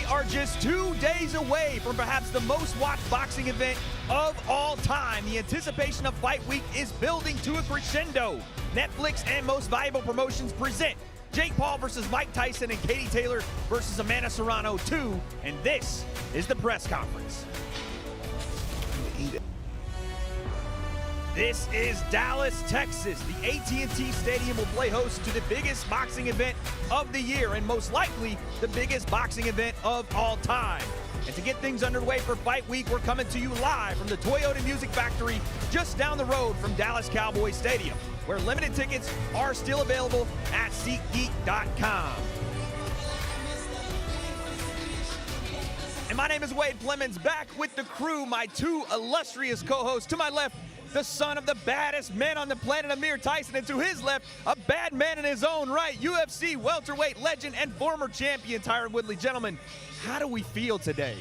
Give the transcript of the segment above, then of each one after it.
are just 2 days away from perhaps the most watched boxing event of all time. The anticipation of Fight Week is building to a crescendo. Netflix and Most Valuable Promotions present Jake Paul versus Mike Tyson and Katie Taylor versus Amanda Serrano 2, and this is the press conference. This is Dallas, Texas. The AT&T Stadium will play host to the biggest boxing event of the year and most likely the biggest boxing event of all time. And to get things underway for Fight Week, we're coming to you live from the Toyota Music Factory just down the road from Dallas Cowboys Stadium, where limited tickets are still available at SeatGeek.com. And my name is Wade Plemons, back with the crew, my two illustrious co-hosts. To my left, the son of the baddest man on the planet, Amir Tyson, and to his left, a bad man in his own right, UFC welterweight legend and former champion Tyron Woodley. Gentlemen, how do we feel today?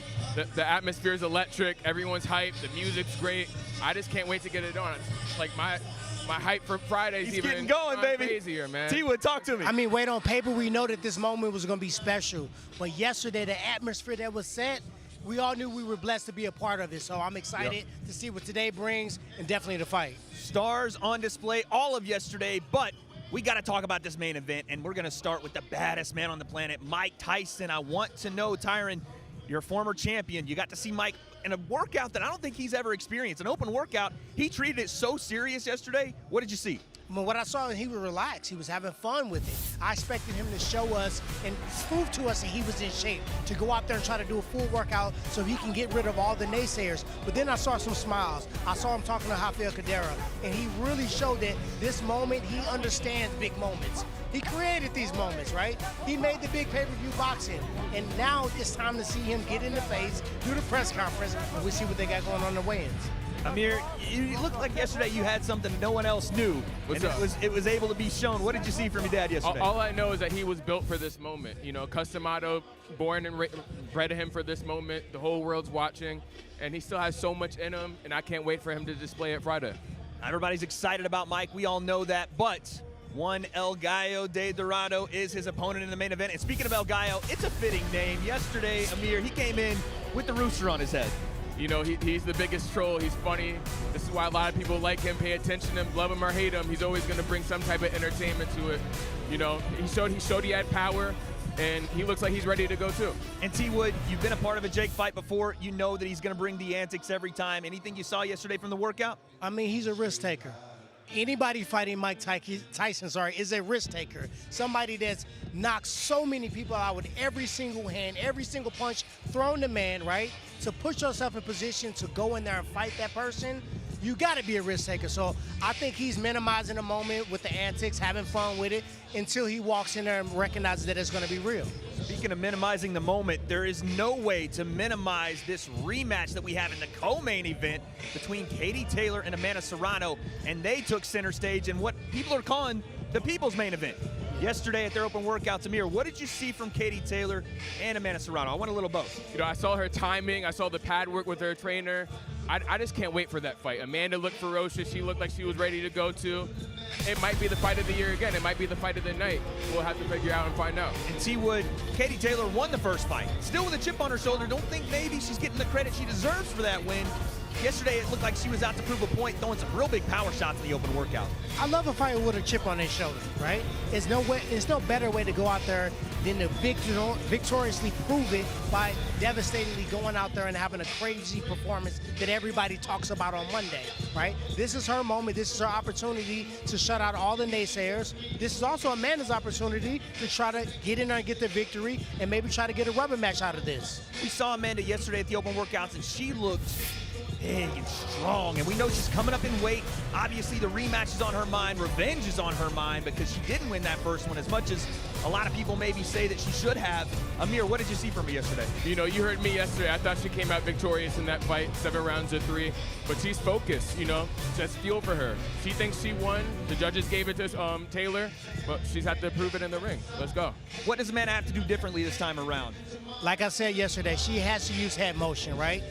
The atmosphere is electric. Everyone's hyped. The music's great. I just can't wait to get it on. It's like my hype for Friday's He's even getting going, baby. Crazier, man. T-Wood, talk to me. I mean, wait, on paper, we know that this moment was going to be special. But yesterday, the atmosphere that was set, we all knew we were blessed to be a part of it. So I'm excited to see what today brings and definitely the fight. Stars on display all of yesterday, but we got to talk about this main event, and we're going to start with the baddest man on the planet, Mike Tyson. I want to know, Tyron, you're a former champion. You got to see Mike in a workout that I don't think he's ever experienced, an open workout. He treated it so serious yesterday. What did you see? Well, what I saw, he was relaxed. He was having fun with it. I expected him to show us and prove to us that he was in shape, to go out there and try to do a full workout so he can get rid of all the naysayers. But then I saw some smiles. I saw him talking to Rafael Cadera, and he really showed that this moment, he understands big moments. He created these moments, right? He made the big pay-per-view boxing, and now it's time to see him get in the face, do the press conference, and we'll see what they got going on in the weigh-ins. Amir, you looked like yesterday you had something no one else knew. What's up? It was able to be shown. What did you see from your dad yesterday? All I know is that he was built for this moment. You know, custom auto, born and bred him for this moment. The whole world's watching, and he still has so much in him, and I can't wait for him to display it Friday. Everybody's excited about Mike. We all know that, but one El Gallo de Dorado is his opponent in the main event. And speaking of El Gallo, it's a fitting name. Yesterday, Amir, he came in with the rooster on his head. You know, he's the biggest troll. He's funny. This is why a lot of people like him, pay attention to him, love him or hate him. He's always going to bring some type of entertainment to it. You know, he showed he had power, and he looks like he's ready to go too. And T-Wood, you've been a part of a Jake fight before. You know that he's going to bring the antics every time. Anything you saw yesterday from the workout? I mean, he's a risk taker. Anybody fighting Mike Tyson, is a risk taker. Somebody that's knocked so many people out with every single hand, every single punch thrown to man, right? To put yourself in position to go in there and fight that person, you got to be a risk taker. So I think he's minimizing the moment with the antics, having fun with it, until he walks in there and recognizes that it's going to be real. Speaking of minimizing the moment, there is no way to minimize this rematch that we have in the co-main event between Katie Taylor and Amanda Serrano, and they took center stage in what people are calling the people's main event. Yesterday at their open workouts, Amir, what did you see from Katie Taylor and Amanda Serrano? I want a little both. You know, I saw her timing. I saw the pad work with her trainer. I just can't wait for that fight. Amanda looked ferocious. She looked like she was ready to go too. It might be the fight of the year again. It might be the fight of the night. We'll have to figure out and find out. And T-Wood, Katie Taylor won the first fight. Still with a chip on her shoulder. Don't think maybe she's getting the credit she deserves for that win. Yesterday, it looked like she was out to prove a point, throwing some real big power shots in the open workout. I love a fighter with a chip on their shoulder, right? There's no better way to go out there than to victoriously prove it by devastatingly going out there and having a crazy performance that everybody talks about on Monday, right? This is her moment. This is her opportunity to shut out all the naysayers. This is also Amanda's opportunity to try to get in there and get the victory and maybe try to get a rubber match out of this. We saw Amanda yesterday at the open workouts, and she looked big and strong, and we know she's coming up in weight. Obviously, the rematch is on her mind. Revenge is on her mind because she didn't win that first one as much as a lot of people maybe say that she should have. Amir, what did you see from her yesterday? You know, you heard me yesterday. I thought she came out victorious in that fight, 7 rounds to 3. But she's focused, you know. Just feel for her. She thinks she won. The judges gave it to Taylor, but she's had to prove it in the ring. Let's go. What does Amanda have to do differently this time around? Like I said yesterday, she has to use head motion, right?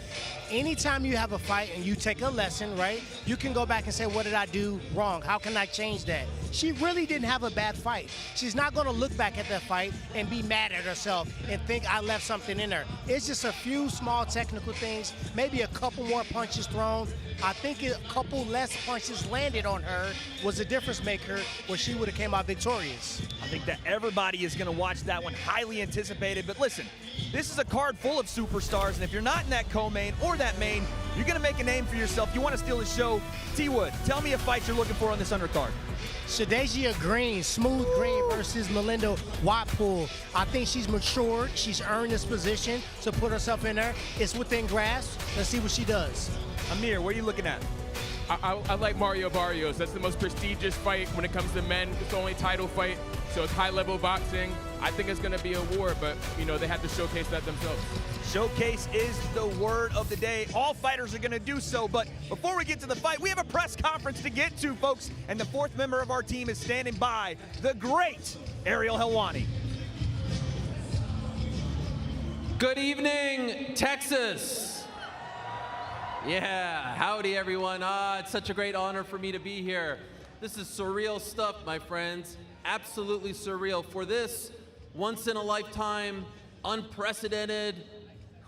Anytime you have a fight and you take a lesson, right, you can go back and say, what did I do wrong? How can I change that? She really didn't have a bad fight. She's not going to look back at that fight and be mad at herself and think I left something in her. It's just a few small technical things, maybe a couple more punches thrown. I think a couple less punches landed on her was a difference maker where she would have came out victorious. I think that everybody is going to watch that one, highly anticipated. But listen, this is a card full of superstars, and if you're not in that co-main or that main, you're going to make a name for yourself. You want to steal the show. T-Wood, tell me a fight you're looking for on this undercard. Shadasia Green, smooth green versus Melinda Watpool. I think she's matured. She's earned this position to put herself in there. It's within grasp. Let's see what she does. Amir, what are you looking at? I like Mario Barrios. That's the most prestigious fight when it comes to men. It's the only title fight, so it's high-level boxing. I think it's going to be a war, but, you know, they have to showcase that themselves. Showcase is the word of the day. All fighters are going to do so, but before we get to the fight, we have a press conference to get to, folks, and the fourth member of our team is standing by, the great Ariel Helwani. Good evening, Texas. Yeah, howdy everyone. It's such a great honor for me to be here. This is surreal stuff, my friends. Absolutely surreal. For this once-in-a-lifetime, unprecedented,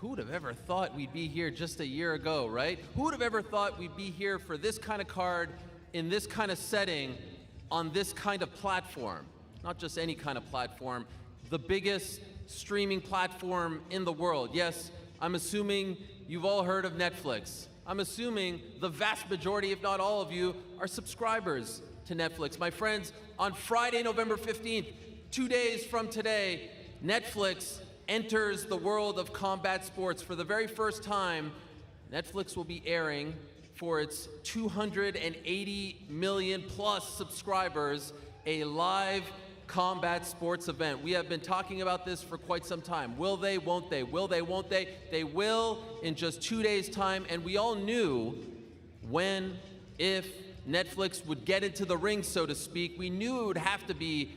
who would have ever thought we'd be here just a year ago, right? Who would have ever thought we'd be here for this kind of card, in this kind of setting, on this kind of platform? Not just any kind of platform, the biggest streaming platform in the world. Yes, I'm assuming you've all heard of Netflix. I'm assuming the vast majority, if not all of you, are subscribers to Netflix. My friends, on Friday, November 15th, 2 days from today, Netflix enters the world of combat sports. For the very first time, Netflix will be airing for its 280 million plus subscribers, a live combat sports event. We have been talking about this for quite some time. Will they, won't they? Will they, won't they? They will in just 2 days' time, and we all knew when, if Netflix would get into the ring, so to speak. We knew it would have to be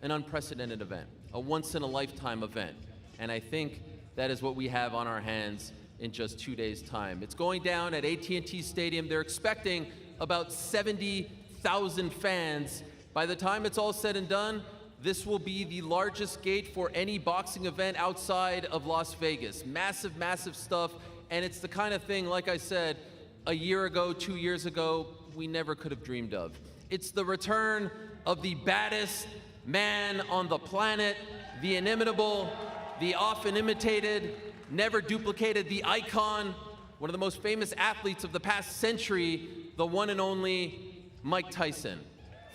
an unprecedented event, a once-in-a-lifetime event, and I think that is what we have on our hands in just 2 days' time. It's going down at AT&T Stadium. They're expecting about 70,000 fans. By the time it's all said and done, this will be the largest gate for any boxing event outside of Las Vegas. Massive, massive stuff, and it's the kind of thing, like I said, a year ago, 2 years ago, we never could have dreamed of. It's the return of the baddest man on the planet, the inimitable, the often imitated, never duplicated, the icon, one of the most famous athletes of the past century, the one and only Mike Tyson.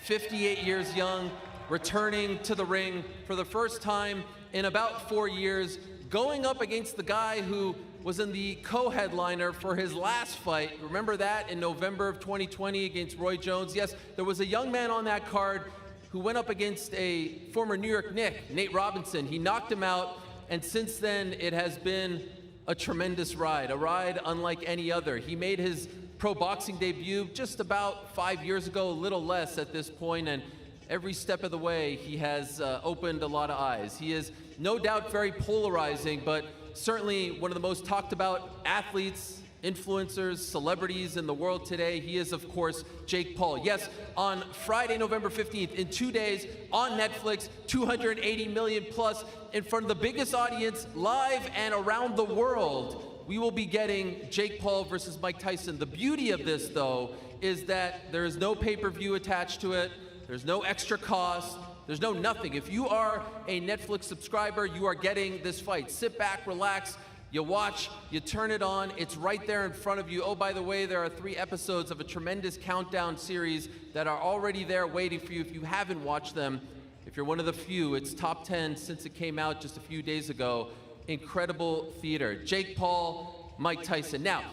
58 years young, returning to the ring for the first time in about 4 years, going up against the guy who was in the co-headliner for his last fight. Remember that in November of 2020 against Roy Jones? Yes, there was a young man on that card who went up against a former New York Knick, Nate Robinson. He knocked him out, and since then it has been a tremendous ride, a ride unlike any other. He made his pro boxing debut just about 5 years ago, a little less at this point, and every step of the way he has opened a lot of eyes. He is no doubt very polarizing, but certainly one of the most talked about athletes, influencers, celebrities in the world today. He is, of course, Jake Paul. Yes, on Friday, November 15th, in 2 days, on Netflix, 280 million plus, in front of the biggest audience, live and around the world, we will be getting Jake Paul versus Mike Tyson. The beauty of this, though, is that there is no pay-per-view attached to it. There's no extra cost. There's no nothing. If you are a Netflix subscriber, you are getting this fight. Sit back, relax, you watch, you turn it on. It's right there in front of you. Oh, by the way, there are 3 episodes of a tremendous countdown series that are already there waiting for you if you haven't watched them. If you're one of the few, it's top 10 since it came out just a few days ago. Incredible theater. Jake Paul, Mike Tyson. Now,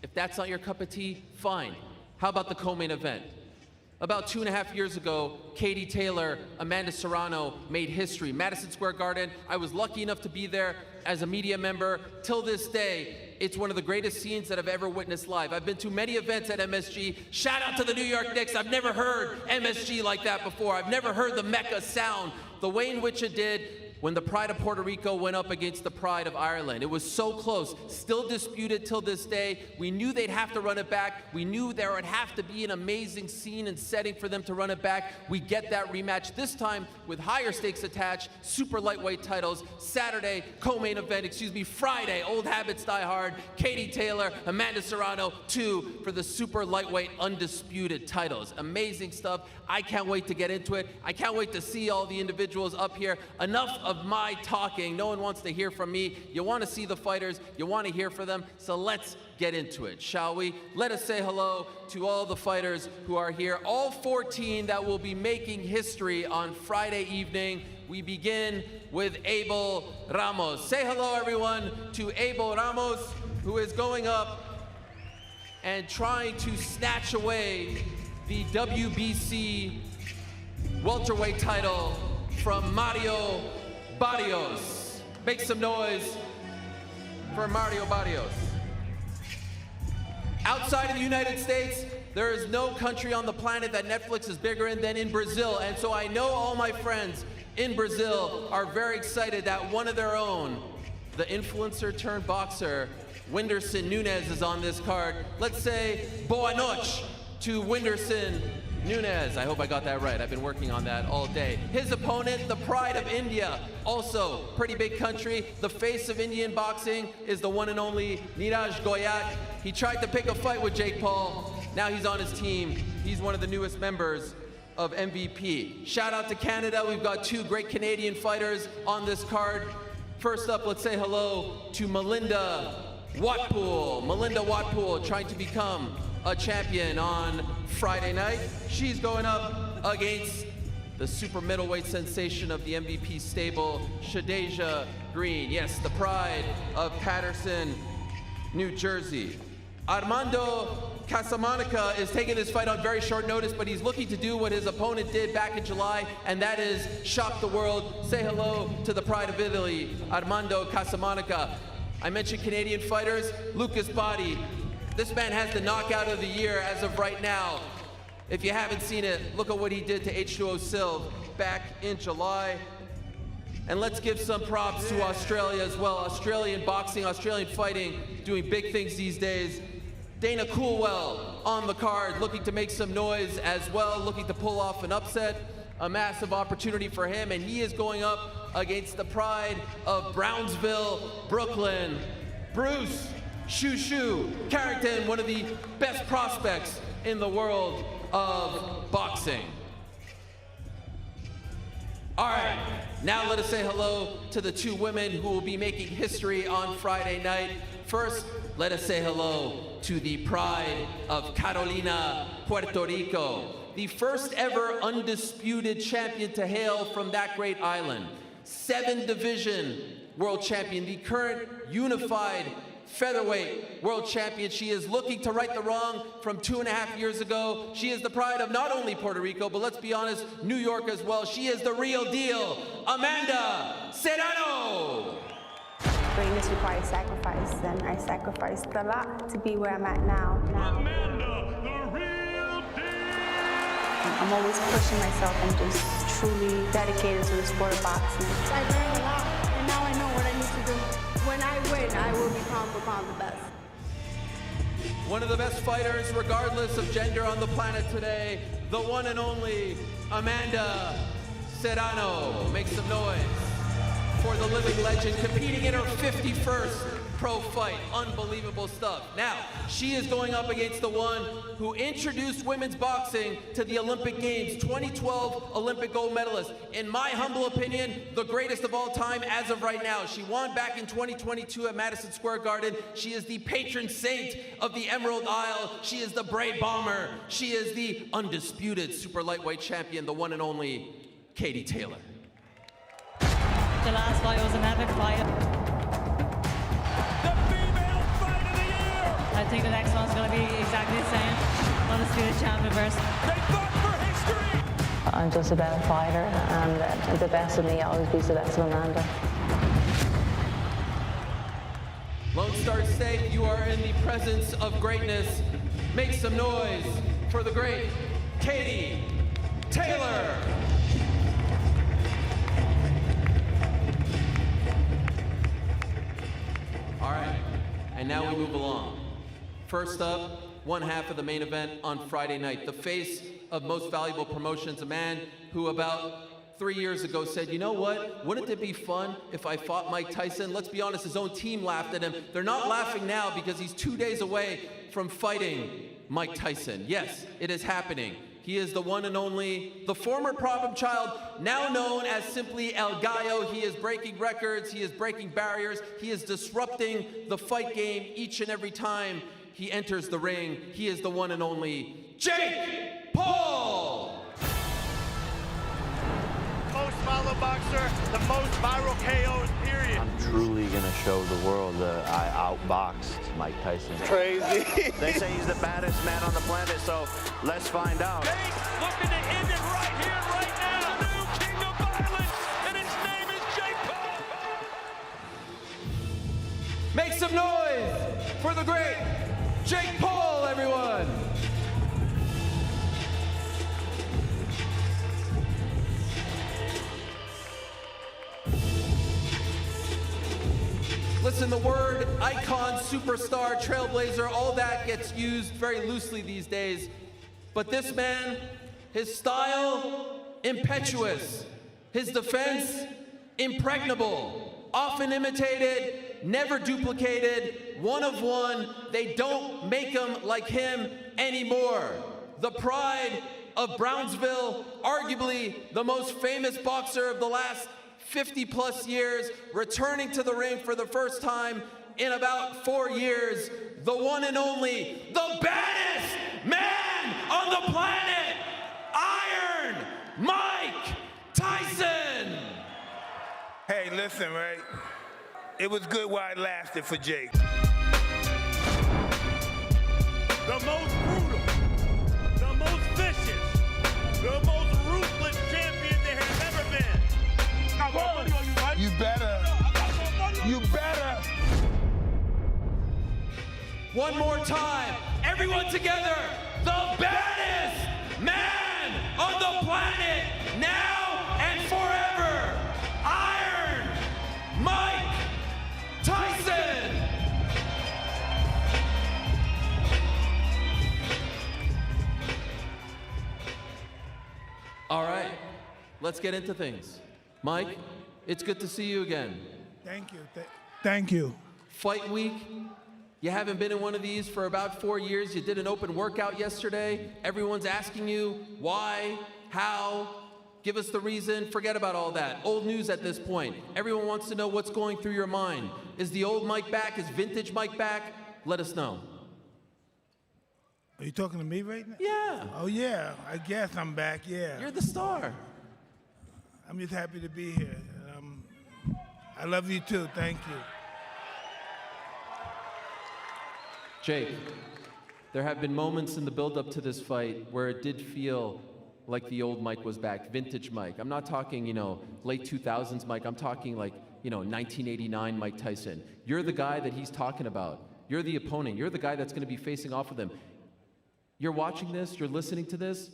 if that's not your cup of tea, fine. How about the co-main event? About 2.5 years ago, Katie Taylor, Amanda Serrano made history. Madison Square Garden. I was lucky enough to be there as a media member. Till this day, it's one of the greatest scenes that I've ever witnessed live. I've been to many events at MSG. Shout out to the New York Knicks. I've never heard MSG like that before. I've never heard the Mecca sound the way in which it did. when the Pride of Puerto Rico went up against the Pride of Ireland. It was so close, still disputed till this day. We knew they'd have to run it back. We knew there would have to be an amazing scene and setting for them to run it back. We get that rematch this time with higher stakes attached, super lightweight titles. Saturday, co-main event, Friday, old habits die hard. Katie Taylor, Amanda Serrano, 2 for the super lightweight undisputed titles. Amazing stuff. I can't wait to get into it. I can't wait to see all the individuals up here. Enough of my talking. No one wants to hear from me. You want to see the fighters. You want to hear from them. So let's get into it, shall we? Let us say hello to all the fighters who are here. All 14 that will be making history on Friday evening. We begin with Abel Ramos. Say hello, everyone, to Abel Ramos, who is going up and trying to snatch away the WBC welterweight title from Mario Barrios. Make some noise for Mario Barrios. Outside of the United States, there is no country on the planet that Netflix is bigger in than in Brazil. And so I know all my friends in Brazil are very excited that one of their own, the influencer turned boxer, Whindersson Nunes, is on this card. Let's say boa noite to Whindersson Nunes. I hope I got that right. I've been working on that all day. His opponent, the pride of India, also pretty big country. The face of Indian boxing is the one and only Neeraj Goyat. He tried to pick a fight with Jake Paul. Now he's on his team. He's one of the newest members of MVP. Shout out to Canada. We've got 2 great Canadian fighters on this card. First up, let's say hello to Melinda Watpool. Melinda Watpool trying to become a champion on Friday night. She's going up against the super middleweight sensation of the MVP stable, Shadasia Green. Yes, the pride of Patterson, New Jersey. Armando Casamonica is taking this fight on very short notice, but he's looking to do what his opponent did back in July, and that is shock the world. Say hello to the pride of Italy, Armando Casamonica. I mentioned Canadian fighters, Lucas Bahdi. This man has the knockout of the year as of right now. If you haven't seen it, look at what he did to H2O Silv back in July. And let's give some props to Australia as well. Australian boxing, Australian fighting, doing big things these days. Dana Coolwell on the card, looking to make some noise as well, looking to pull off an upset. A massive opportunity for him, and he is going up against the pride of Brownsville, Brooklyn, Bruce Shoo Carrington, one of the best prospects in the world of boxing. All right, now let us say hello to the 2 women who will be making history on Friday night. First, let us say hello to the pride of Carolina, Puerto Rico, the first ever undisputed champion to hail from that great island. 7-division world champion, the current unified featherweight world champion. She is looking to right the wrong from 2.5 years ago. She is the pride of not only Puerto Rico, but let's be honest, New York as well. She is the real deal, Amanda Serrano. Greatness requires sacrifice, and I sacrificed a lot to be where I'm at now. Amanda, the real deal. I'm always pushing myself and just truly dedicated to the sport of boxing. I learned a lot, and now I know what I need to do. When I win, I will be pound for pound the best. One of the best fighters, regardless of gender on the planet today, the one and only Amanda Serrano. Make some noise for the living legend, competing in her 51st pro fight. Unbelievable stuff. Now, she is going up against the one who introduced women's boxing to the Olympic Games, 2012 Olympic gold medalist. In my humble opinion, the greatest of all time as of right now. She won back in 2022 at Madison Square Garden. She is the patron saint of the Emerald Isle. She is the brave bomber. She is the undisputed super lightweight champion, the one and only Katie Taylor. The last fight was an epic fight. The female fight of the year. I think the next one's going to be exactly the same. Undisputed champion versus. They fought for history. I'm just a better fighter, and the best of me always beats the best of Amanda. Lone Star State, you are in the presence of greatness. Make some noise for the great Katie Taylor. And now we move along. First up, one half of the main event on Friday night. The face of Most Valuable Promotions, a man who about 3 years ago said, you know what, wouldn't it be fun if I fought Mike Tyson? Let's be honest, his own team laughed at him. They're not laughing now because he's 2 days away from fighting Mike Tyson. Yes, it is happening. He is the one and only, the former problem child, now known as simply El Gallo. He is breaking records, he is breaking barriers, he is disrupting the fight game each and every time he enters the ring. He is the one and only Jake Paul! Most followed boxer, the most viral KOs, period. I'm truly gonna show the world that I outboxed Mike Tyson. Crazy. They say he's the baddest man on the planet, so let's find out. Jake looking to end it right here, right now. The new king of violence, and his name is Jake Paul. Make some noise for the great Jake Paul, everyone! Listen, the word icon, superstar, trailblazer, all that gets used very loosely these days. But this man, his style, impetuous. His defense, impregnable. Often imitated, never duplicated, one of one. They don't make him like him anymore. The pride of Brownsville, arguably the most famous boxer of the last 50 plus years, returning to the ring for the first time in about 4 years, the one and only, the baddest man on the planet, Iron Mike Tyson! Hey, listen, right? It was good while it lasted for Jake. The most brutal, the most vicious, the most ruthless champion there has ever been. You better. You better. One more time, everyone together, the baddest man on the planet, now and forever, Iron Mike Tyson! All right, let's get into things. Mike, it's good to see you again. Thank you. Thank you. Fight week, you haven't been in one of these for about 4 years. You did an open workout yesterday. Everyone's asking you why, how, give us the reason. Forget about all that. Old news at this point. Everyone wants to know what's going through your mind. Is the old Mike back? Is vintage Mike back? Let us know. Are you talking to me right now? Yeah. Oh, yeah. I guess I'm back, yeah. You're the star. I'm just happy to be here. I love you too. Thank you. Jake, there have been moments in the build-up to this fight where it did feel like the old Mike was back, vintage Mike. I'm not talking, late 2000s Mike. I'm talking like, 1989 Mike Tyson. You're the guy that he's talking about. You're the opponent. You're the guy that's going to be facing off with him. You're watching this. You're listening to this.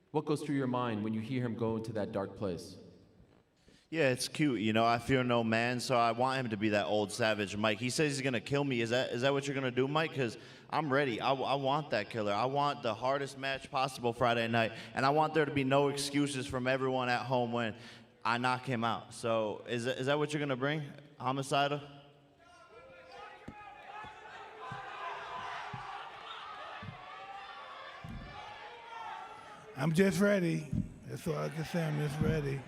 What goes through your mind when you hear him go into that dark place? Yeah, it's cute. I fear no man, so I want him to be that old savage Mike. He says he's going to kill me. Is that what you're going to do, Mike? Because I'm ready. I want that killer. I want the hardest match possible Friday night, and I want there to be no excuses from everyone at home when I knock him out. So is that what you're going to bring, Homicidal? I'm just ready. That's all I can say. I'm just ready.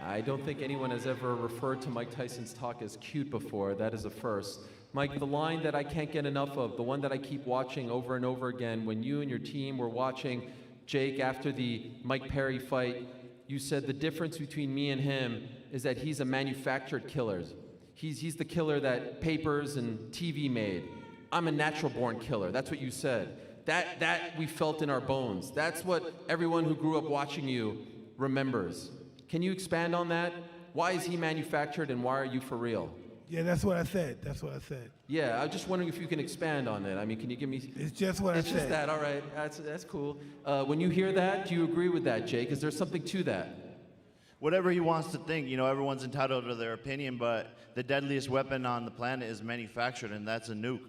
I don't think anyone has ever referred to Mike Tyson's talk as cute before. That is a first. Mike, the line that I can't get enough of, the one that I keep watching over and over again, when you and your team were watching Jake after the Mike Perry fight, you said the difference between me and him is that he's a manufactured killer. He's the killer that papers and TV made. I'm a natural-born killer. That's what you said. That we felt in our bones. That's what everyone who grew up watching you remembers. Can you expand on that? Why is he manufactured and why are you for real? Yeah, that's what I said. That's what I said. Yeah, I'm just wondering if you can expand on it. I mean, can you give me... It's just what I said. It's just that, all right. That's cool. When you hear that, do you agree with that, Jake? Is there something to that? whatever he wants to think. You know, everyone's entitled to their opinion, but the deadliest weapon on the planet is manufactured, and that's a nuke.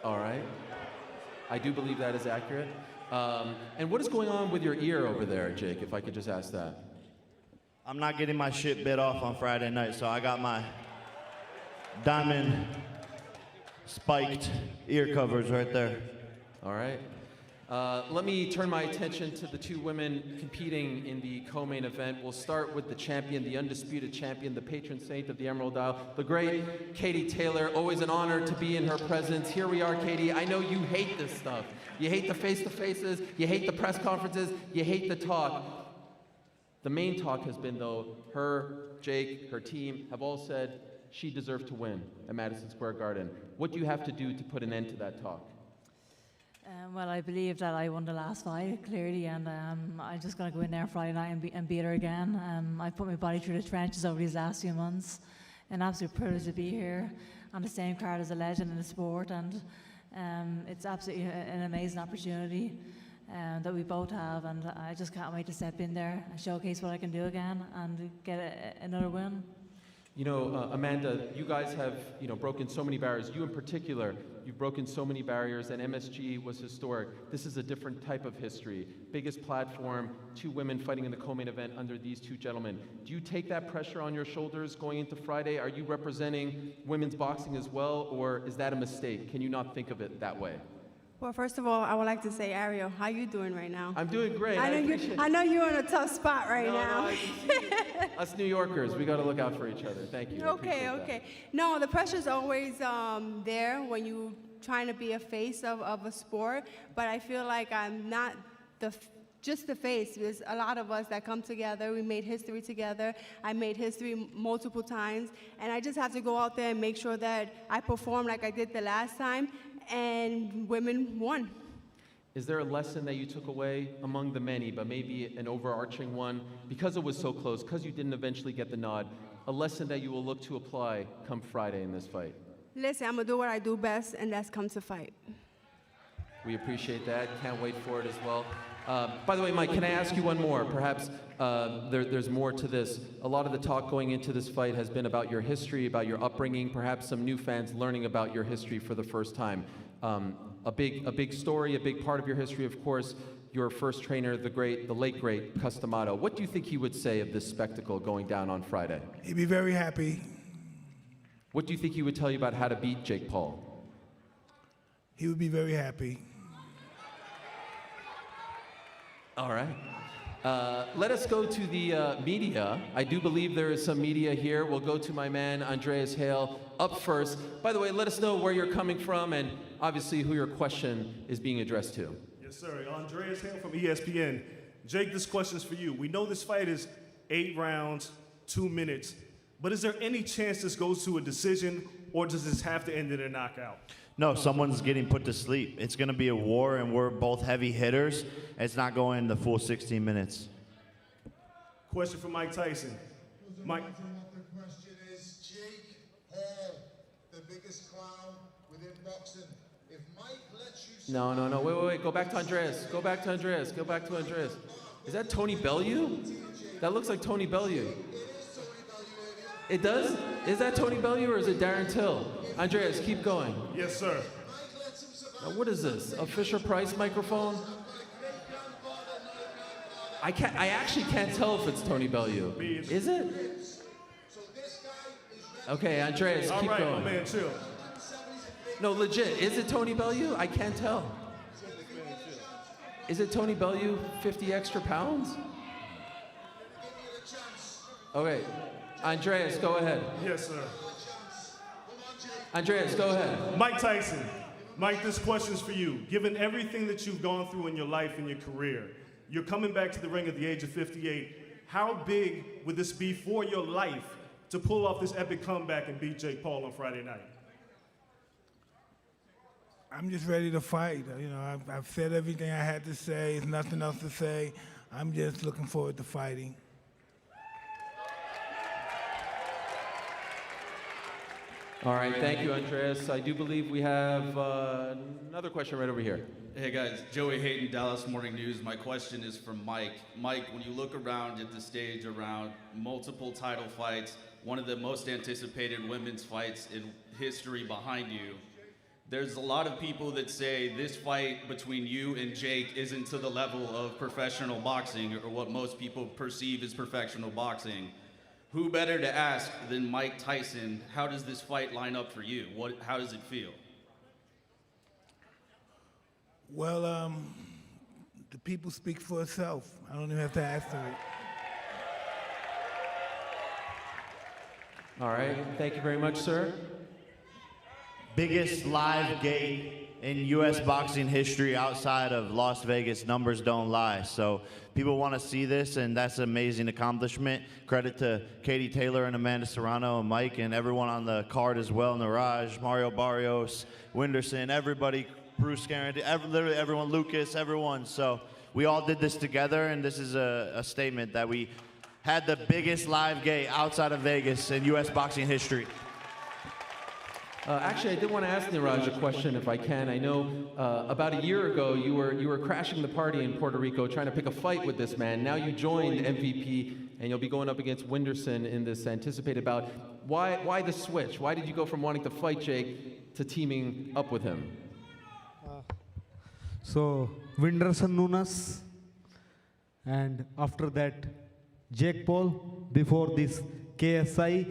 All right. I do believe that is accurate. And what is going on with your ear over there, Jake, if I could just ask that? I'm not getting my shit bit off on Friday night, so I got my diamond spiked ear covers right there. All right. Let me turn my attention to the two women competing in the co-main event. We'll start with the champion, the undisputed champion, the patron saint of the Emerald Isle, the great Katie Taylor. Always an honor to be in her presence. Here we are, Katie. I know you hate this stuff. You hate the face-to-faces, you hate the press conferences, you hate the talk. The main talk has been, though, her, Jake, her team have all said she deserved to win at Madison Square Garden. What do you have to do to put an end to that talk? Well, I believe that I won the last fight, clearly, and I'm just going to go in there Friday night and beat her again. I've put my body through the trenches over these last few months. An absolute privilege to be here on the same card as a legend in the sport, and it's absolutely an amazing opportunity that we both have, and I just can't wait to step in there and showcase what I can do again and get another win. You know, Amanda, you guys have, broken so many barriers. You in particular, you've broken so many barriers, and MSG was historic. This is a different type of history. Biggest platform, two women fighting in the co-main event under these two gentlemen. Do you take that pressure on your shoulders going into Friday? Are you representing women's boxing as well, or is that a mistake? Can you not think of it that way? Well, first of all, I would like to say, Ariel, how you doing right now? I'm doing great. I know you're in a tough spot right now. No, I can see us New Yorkers, we got to look out for each other. Thank you. Okay. No, the pressure's always there when you trying to be a face of a sport, but I feel like I'm not just the face. There's a lot of us that come together. We made history together. I made history multiple times, and I just have to go out there and make sure that I perform like I did the last time, and women won. Is there a lesson that you took away among the many, but maybe an overarching one, because it was so close, because you didn't eventually get the nod, a lesson that you will look to apply come Friday in this fight? Listen, I'm going to do what I do best, and that's come to fight. We appreciate that. Can't wait for it as well. By the way, Mike, can I ask you one more? Perhaps there's more to this. A lot of the talk going into this fight has been about your history, about your upbringing, perhaps some new fans learning about your history for the first time. A big story, a big part of your history, of course, your first trainer, the late great Cus D'Amato. What do you think he would say of this spectacle going down on Friday? He'd be very happy. What do you think he would tell you about how to beat Jake Paul? He would be very happy. All right. Let us go to the media. I do believe there is some media here. We'll go to my man, Andreas Hale, up first. By the way, let us know where you're coming from and obviously who your question is being addressed to. Yes, sir. Andreas Hale from ESPN. Jake, this question's for you. We know this fight is 8 rounds, 2 minutes, but is there any chance this goes to a decision, or does this have to end in a knockout? No, someone's getting put to sleep. It's going to be a war, and we're both heavy hitters. It's not going the full 16 minutes. Question for Mike Tyson. Mike. The question is, Jake Paul, the biggest clown within boxing. If Mike lets you... No. Wait. Go back to Andreas. Go back to Andreas. Is that Tony Bellew? That looks like Tony Bellew. It does? Is that Tony Bellew or is it Darren Till? Andreas, keep going. Yes, sir. Now, what is this? A Fisher-Price microphone? I actually can't tell if it's Tony Bellew. Is it? Okay, Andreas, keep going. All right, my man, chill. No, legit. Is it Tony Bellew? I can't tell. Is it Tony Bellew, 50 extra pounds? Okay. Andreas, go ahead. Yes, sir. Andreas, go ahead. Mike Tyson. Mike, this question's for you. Given everything that you've gone through in your life and your career, you're coming back to the ring at the age of 58. How big would this be for your life to pull off this epic comeback and beat Jake Paul on Friday night? I'm just ready to fight. You know, I've said everything I had to say. There's nothing else to say. I'm just looking forward to fighting. All right, thank you, Andres. I do believe we have another question right over here. Hey guys, Joey Hayden, Dallas Morning News. My question is for Mike. Mike, when you look around at the stage around multiple title fights, one of the most anticipated women's fights in history behind you, there's a lot of people that say this fight between you and Jake isn't to the level of professional boxing or what most people perceive as professional boxing. Who better to ask than Mike Tyson? How does this fight line up for you? How does it feel? Well, the people speak for itself. I don't even have to ask them. All right, thank you very much, sir. Biggest live gate in U.S. boxing history outside of Las Vegas. Numbers don't lie. So people want to see this, and that's an amazing accomplishment. Credit to Katie Taylor and Amanda Serrano and Mike and everyone on the card as well. Neeraj, Mario Barrios, Whindersson, everybody, Bruce Carrington, literally everyone, Lucas, everyone. So we all did this together, and this is a statement that we had the biggest live gate outside of Vegas in U.S. boxing history. Actually, I did want to ask Neeraj a question, if I can. I know about a year ago you were crashing the party in Puerto Rico, trying to pick a fight with this man. Now you joined MVP, and you'll be going up against Whindersson in this anticipated bout. Why the switch? Why did you go from wanting to fight Jake to teaming up with him? So Whindersson, Nunes, and after that Jake Paul. Before this KSI.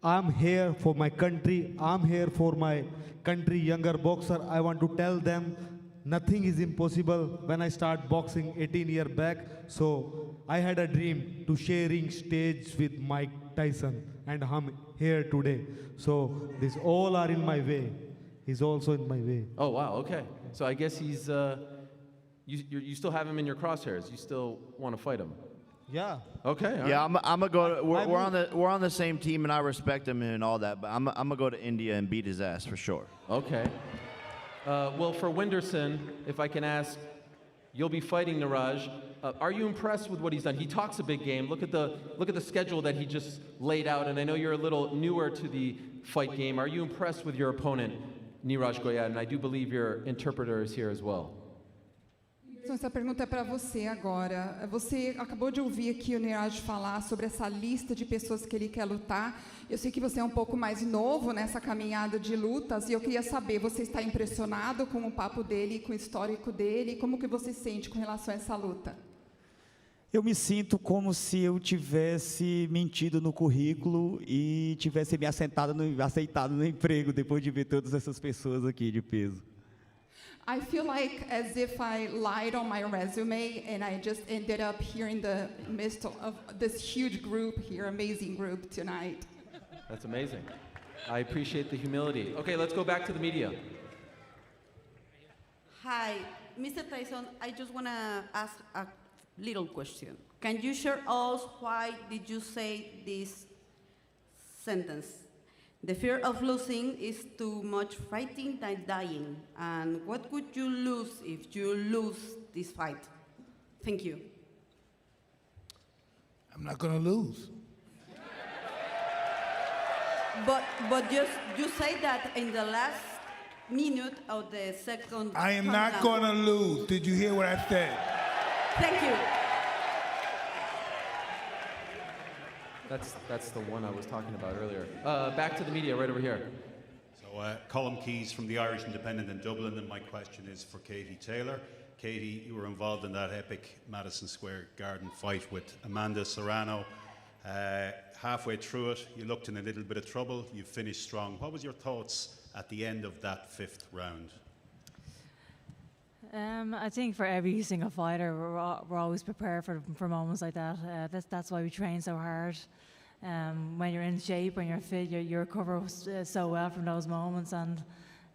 I'm here for my country. I'm here for my country, younger boxer. I want to tell them nothing is impossible. When I start boxing 18 years back, so I had a dream to sharing stage with Mike Tyson, and I'm here today. So these all are in my way. He's also in my way. Oh wow, okay. So I guess he's you still have him in your crosshairs. You still want to fight him? Yeah. Okay. Yeah, I'm gonna go. We're on the same team, and I respect him and all that. But I'm gonna go to India and beat his ass for sure. Okay. Well, for Whindersson, if I can ask, you'll be fighting Neeraj. Are you impressed with what he's done? He talks a big game. Look at the schedule that he just laid out. And I know you're a little newer to the fight game. Are you impressed with your opponent, Neeraj Goyat? And I do believe your interpreter is here as well. Então, essa pergunta é para você agora. Você acabou de ouvir aqui o Neeraj falar sobre essa lista de pessoas que ele quer lutar. Eu sei que você é um pouco mais novo nessa caminhada de lutas e eu queria saber, você está impressionado com o papo dele, com o histórico dele? Como que você sente com relação a essa luta? Eu me sinto se eu tivesse mentido no currículo e tivesse me aceitado no emprego depois de ver todas essas pessoas aqui de peso. I feel like as if I lied on my resume and I just ended up here in the midst of this huge group here, amazing group tonight. That's amazing. I appreciate the humility. Okay, let's go back to the media. Hi, Mr. Tyson, I just want to ask a little question. Can you share us why did you say this sentence? The fear of losing is too much fighting than dying. And what would you lose if you lose this fight? Thank you. I'm not going to lose. But you say that in the last minute of the second. I am not going to lose. Did you hear what I said? Thank you. That's the one I was talking about earlier. Back to the media, right over here. So, Colm Keys from the Irish Independent in Dublin, and my question is for Katie Taylor. Katie, you were involved in that epic Madison Square Garden fight with Amanda Serrano. Halfway through it, you looked in a little bit of trouble. You finished strong. What was your thoughts at the end of that fifth round? I think for every single fighter, we're always prepared for moments like that. That's why we train so hard. When you're in shape, when you're fit, you recover so well from those moments. And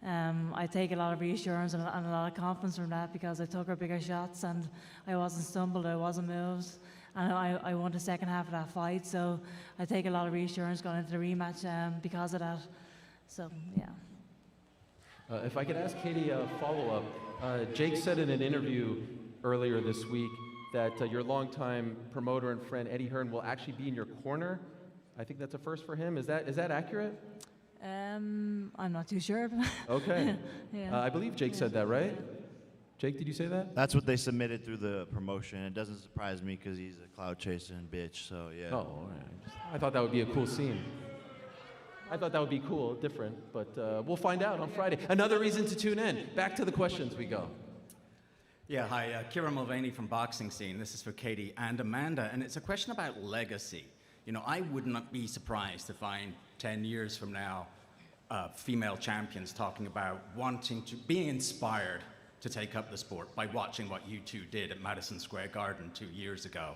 I take a lot of reassurance and a lot of confidence from that because I took our bigger shots and I wasn't stumbled, I wasn't moved. And I won the second half of that fight, so I take a lot of reassurance going into the rematch because of that. So, yeah. If I could ask Katie a follow-up. Jake said in an interview earlier this week that your longtime promoter and friend Eddie Hearn will actually be in your corner. I think that's a first for him. Is that accurate? I'm not too sure. Okay. Yeah. I believe Jake said that, right? Jake, did you say that? That's what they submitted through the promotion. It doesn't surprise me because he's a cloud chaser and bitch, so yeah. Oh, all right. I thought that would be a cool scene. I thought that would be cool, different, but we'll find out on Friday. Another reason to tune in. Back to the questions we go. Yeah, hi, Kira Mulvaney from Boxing Scene. This is for Katie and Amanda, and it's a question about legacy. You know, I would not be surprised to find 10 years from now female champions talking about wanting to be inspired to take up the sport by watching what you two did at Madison Square Garden 2 years ago.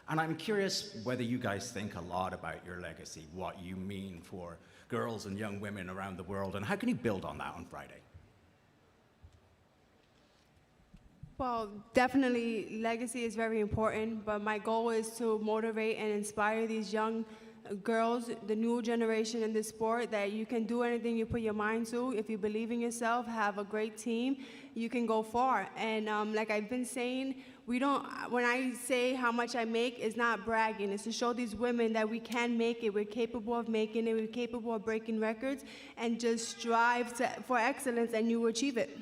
And I'm curious whether you guys think a lot about your legacy, what you mean for girls and young women around the world, and how can you build on that on Friday? Well, definitely legacy is very important, but my goal is to motivate and inspire these young girls, the new generation in this sport, that you can do anything you put your mind to. If you believe in yourself, have a great team, you can go far. And like I've been saying, when I say how much I make, it's not bragging. It's to show these women that we can make it. We're capable of making it. We're capable of breaking records, and just strive for excellence, and you will achieve it.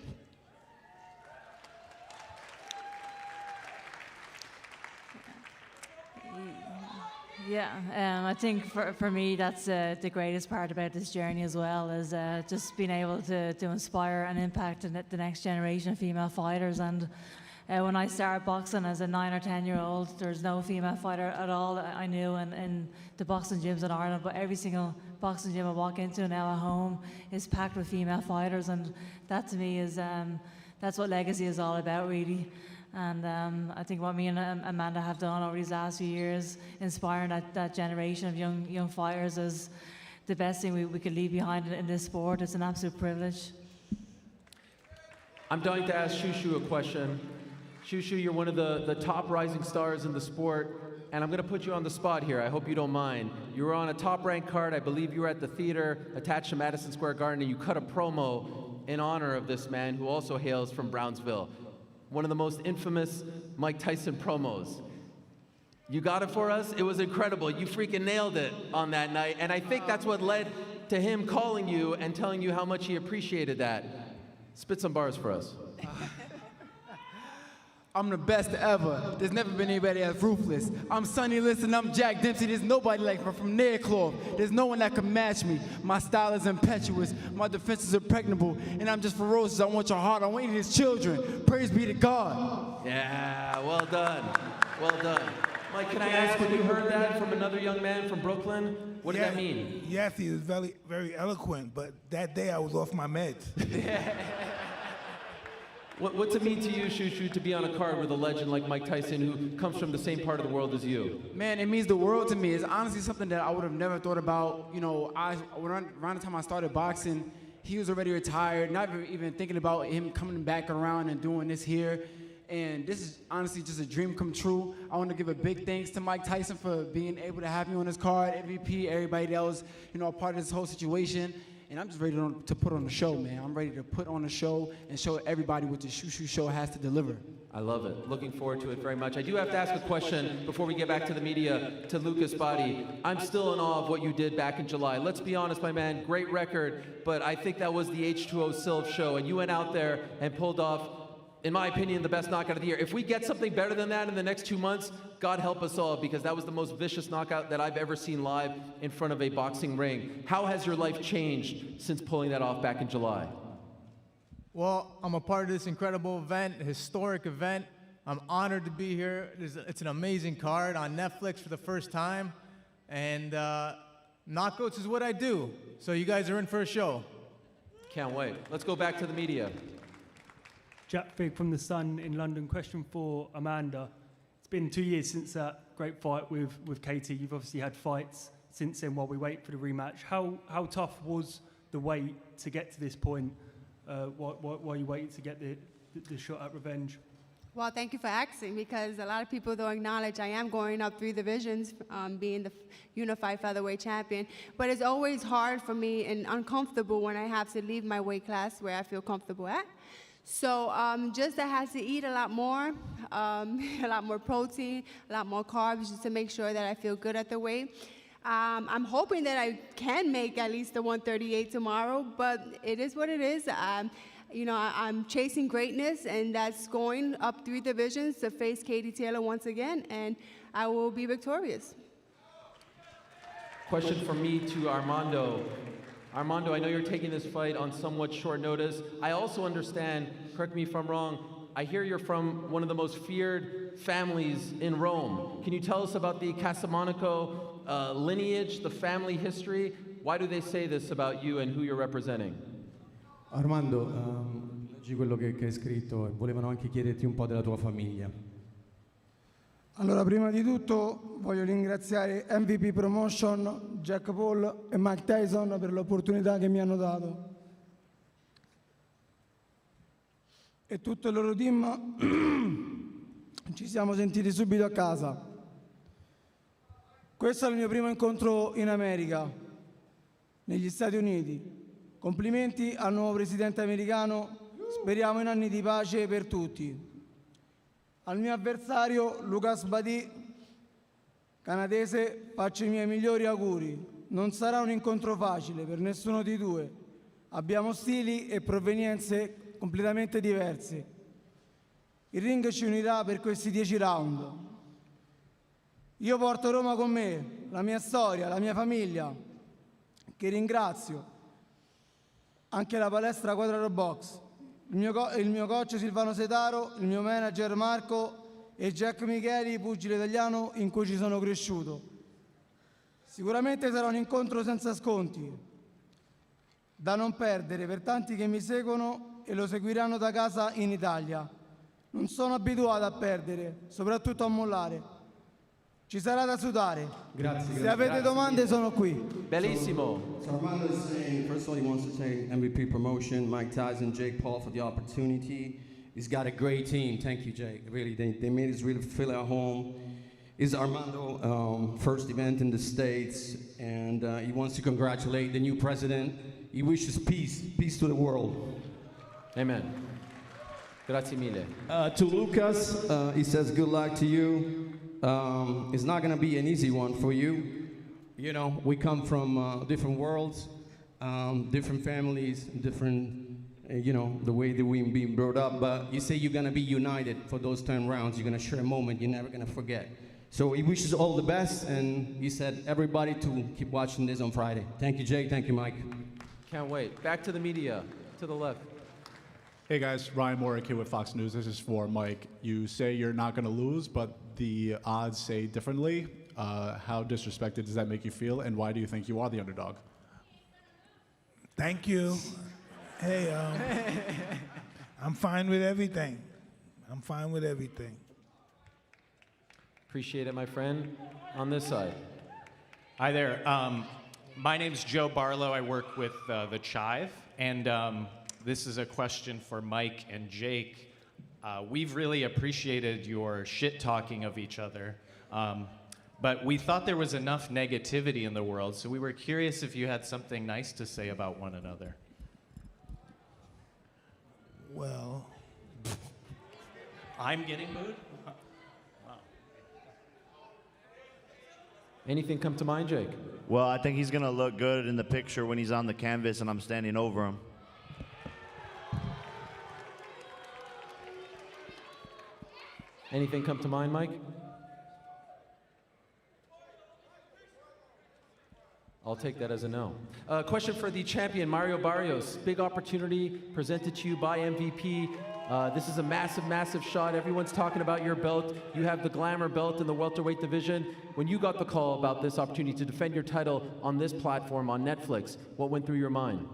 Yeah, I think for me that's the greatest part about this journey as well, is just being able to inspire and impact the next generation of female fighters. And when I started boxing as a 9 or 10-year-old, there's no female fighter at all that I knew in the boxing gyms in Ireland, but every single boxing gym I walk into now at home is packed with female fighters, and that to me is that's what legacy is all about, really. And I think what me and Amanda have done over these last few years, inspiring that generation of young fighters, is the best thing we could leave behind in this sport. It's an absolute privilege. I'm dying to ask Shushu a question. Shushu, you're one of the top rising stars in the sport, and I'm going to put you on the spot here. I hope you don't mind. You were on a top-ranked card. I believe you were at the theater attached to Madison Square Garden, and you cut a promo in honor of this man who also hails from Brownsville. One of the most infamous Mike Tyson promos. You got it for us? It was incredible. You freaking nailed it on that night. And I think that's what led to him calling you and telling you how much he appreciated that. Spit some bars for us. I'm the best ever. There's never been anybody as ruthless. I'm Sonny Liston, I'm Jack Dempsey. There's nobody like me from Nairclaw. There's no one that can match me. My style is impetuous. My defense is impregnable. And I'm just ferocious. I want your heart. I want you his children. Praise be to God. Yeah, well done. Well done. Mike, can I ask, when you heard that from another young man from Brooklyn, what did that mean? Yes, he was very, very eloquent, but that day I was off my meds. What's it mean to you, Shushu, to be on a card with a legend like Mike Tyson, who comes from the same part of the world as you? Man, it means the world to me. It's honestly something that I would have never thought about. You know, around the time I started boxing, he was already retired, not even thinking about him coming back around and doing this here. And this is honestly just a dream come true. I want to give a big thanks to Mike Tyson for being able to have me on his card, MVP, everybody that was, you know, a part of this whole situation. And I'm just ready to put on a show, man. I'm ready to put on a show and show everybody what the Shushu show has to deliver. I love it. Looking forward to it very much. I do have to ask a question before we get back to the media, to Lucas Bahdi. I'm still in awe of what you did back in July. Let's be honest, my man, great record, but I think that was the H2O Silv show, and you went out there and pulled off, in my opinion, the best knockout of the year. If we get something better than that in the next 2 months, God help us all, because that was the most vicious knockout that I've ever seen live in front of a boxing ring. How has your life changed since pulling that off back in July? Well, I'm a part of this incredible event, a historic event. I'm honored to be here. It's an amazing card on Netflix for the first time. And knockouts is what I do. So you guys are in for a show. Can't wait. Let's go back to the media. Jack Fig from The Sun in London. Question for Amanda. It's been 2 years since that great fight with Katie. You've obviously had fights since then while we wait for the rematch. How tough was the wait to get to this point while you waited to get the shot at revenge? Well, thank you for asking, because a lot of people don't acknowledge I am going up 3 divisions, being the unified featherweight champion. But it's always hard for me and uncomfortable when I have to leave my weight class where I feel comfortable at. So just I had to eat a lot more protein, a lot more carbs, just to make sure that I feel good at the weight. I'm hoping that I can make at least the 138 tomorrow, but it is what it is. I'm chasing greatness, and that's going up 3 divisions to face Katie Taylor once again, and I will be victorious. Question from me to Armando. Armando, I know you're taking this fight on somewhat short notice. I also understand, correct me if I'm wrong, I hear you're from one of the most feared families in Rome. Can you tell us about the Casamonica lineage, the family history? Why do they say this about you and who you're representing? Armando, leggi quello che hai scritto e volevano anche chiederti un po' della tua famiglia. Allora, prima di tutto voglio ringraziare MVP Promotion, Jack Paul e Mike Tyson per l'opportunità che mi hanno dato. E tutto il loro team ci siamo sentiti subito a casa. Questo è il mio primo incontro in America, negli Stati Uniti. Complimenti al nuovo presidente americano, speriamo in anni di pace per tutti. Al mio avversario, Lucas Bahdi, canadese, faccio i miei migliori auguri. Non sarà un incontro facile per nessuno di due. Abbiamo stili e provenienze completamente diversi. Il ring ci unirà per questi 10 round. Io porto Roma con me, la mia storia, la mia famiglia, che ringrazio. Anche la palestra Quadraro Box. Il mio coach Silvano Setaro, il mio manager Marco e Jack Micheli, pugile italiano in cui ci sono cresciuto. Sicuramente sarà un incontro senza sconti, da non perdere per tanti che mi seguono e lo seguiranno da casa in Italia. Non sono abituato a perdere, soprattutto a mollare. Ci sarà da sudare. Grazie. Se avete domande sono qui. Bellissimo. So Armando is saying, first of all, he wants to thank MVP Promotion, Mike Tyson, Jake Paul for the opportunity. He's got a great team. Thank you, Jake. Really, they made us really feel at home. It's Armando first event in the States, and he wants to congratulate the new president. He wishes peace to the world. Amen. Grazie mille. To Lucas, he says good luck to you. It's not going to be an easy one for you. You know, we come from different worlds, different families, different, the way that we've been brought up. But you say you're going to be united for those 10 rounds. You're going to share a moment you're never going to forget. So he wishes all the best, and he said everybody to keep watching this on Friday. Thank you, Jake. Thank you, Mike. Can't wait. Back to the media, to the left. Hey guys, Ryan Morick here with Fox News. This is for Mike. You say you're not going to lose, but the odds say differently. How disrespected does that make you feel, and why do you think you are the underdog? Thank you. Hey, I'm fine with everything. I'm fine with everything. Appreciate it, my friend. On this side. Hi there. My name's Joe Barlow. I work with The Chive, and this is a question for Mike and Jake. We've really appreciated your shit-talking of each other, but we thought there was enough negativity in the world, so we were curious if you had something nice to say about one another. Well... I'm getting booed? Wow. Anything come to mind, Jake? Well, I think he's going to look good in the picture when he's on the canvas and I'm standing over him. Anything come to mind, Mike? I'll take that as a no. Question for the champion, Mario Barrios. Big opportunity presented to you by MVP. This is a massive, massive shot. Everyone's talking about your belt. You have the glamour belt in the welterweight division. When you got the call about this opportunity to defend your title on this platform, on Netflix, what went through your mind?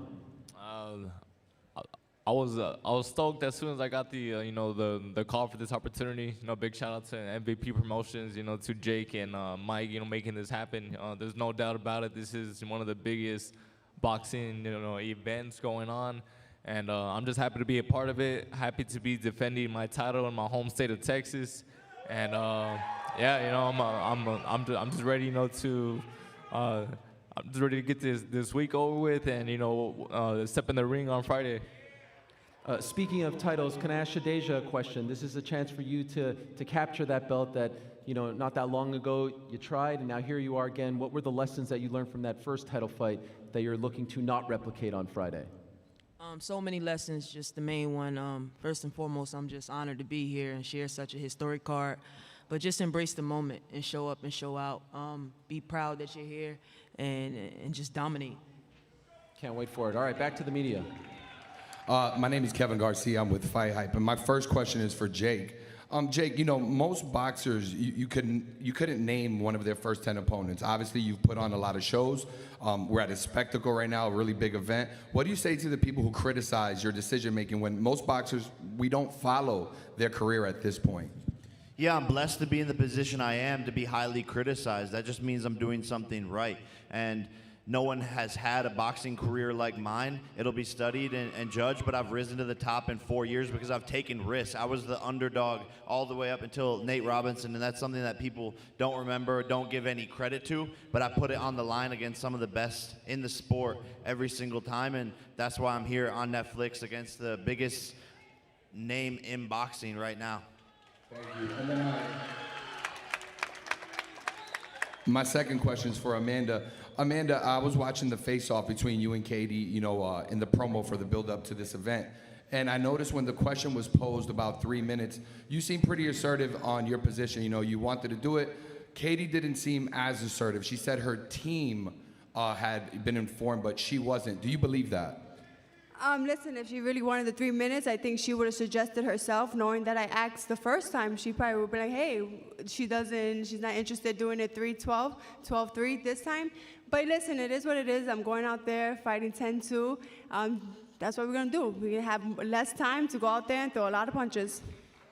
I was stoked as soon as I got the call for this opportunity. Big shout out to MVP Promotions, to Jake and Mike, making this happen. There's no doubt about it. This is one of the biggest boxing, events going on, and I'm just happy to be a part of it. Happy to be defending my title in my home state of Texas, and I'm just ready, I'm just ready to get this week over with, and step in the ring on Friday. Speaking of titles, can I ask Shadasia a question? This is a chance for you to capture that belt that you know, not that long ago you tried, and now here you are again. What were the lessons that you learned from that first title fight that you're looking to not replicate on Friday? So many lessons, just the main one. First and foremost, I'm just honored to be here and share such a historic card. But just embrace the moment and show up and show out. Be proud that you're here and just dominate. Can't wait for it. All right, back to the media. My name is Kevin Garcia. I'm with Fight Hype, and my first question is for Jake. Jake, you know, most boxers, you couldn't name one of their first 10 opponents. Obviously, you've put on a lot of shows. We're at a spectacle right now, a really big event. What do you say to the people who criticize your decision-making when most boxers, we don't follow their career at this point? Yeah, I'm blessed to be in the position I am, to be highly criticized. That just means I'm doing something right. And no one has had a boxing career like mine. It'll be studied and judged, but I've risen to the top in 4 years because I've taken risks. I was the underdog all the way up until Nate Robinson, and that's something that people don't remember, don't give any credit to, but I put it on the line against some of the best in the sport every single time, and that's why I'm here on Netflix against the biggest name in boxing right now. Thank you. And then my second question is for Amanda. Amanda, I was watching the face-off between you and Katie, you know, in the promo for the build-up to this event. And I noticed when the question was posed about 3 minutes, you seemed pretty assertive on your position. You know, you wanted to do it. Katie didn't seem as assertive. She said her team had been informed, but she wasn't. Do you believe that? Listen, if she really wanted the 3 minutes, I think she would have suggested herself, knowing that I asked the first time. She probably would be like, hey, she's not interested doing it 3-12, 12-3 this time. But listen, it is what it is. I'm going out there fighting 10-2. That's what we're going to do. We're going to have less time to go out there and throw a lot of punches.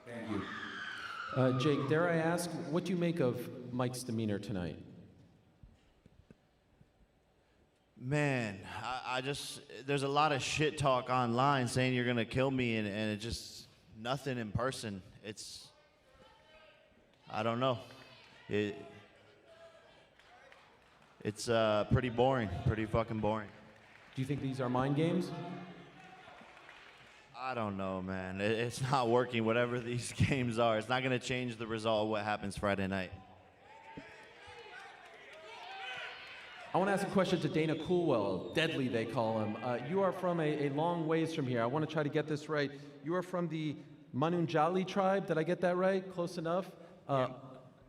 Thank you. Jake, dare I ask, what do you make of Mike's demeanor tonight? Man, I just, there's a lot of shit talk online saying you're going to kill me, and it just, nothing in person. It's, I don't know. It's pretty boring, pretty fucking boring. Do you think these are mind games? I don't know, man. It's not working, whatever these games are. It's not going to change the result of what happens Friday night. I want to ask a question to Dana Coolwell, Deadly they call him. You are from a long ways from here. I want to try to get this right. You are from the Manunjali tribe. Did I get that right? Close enough?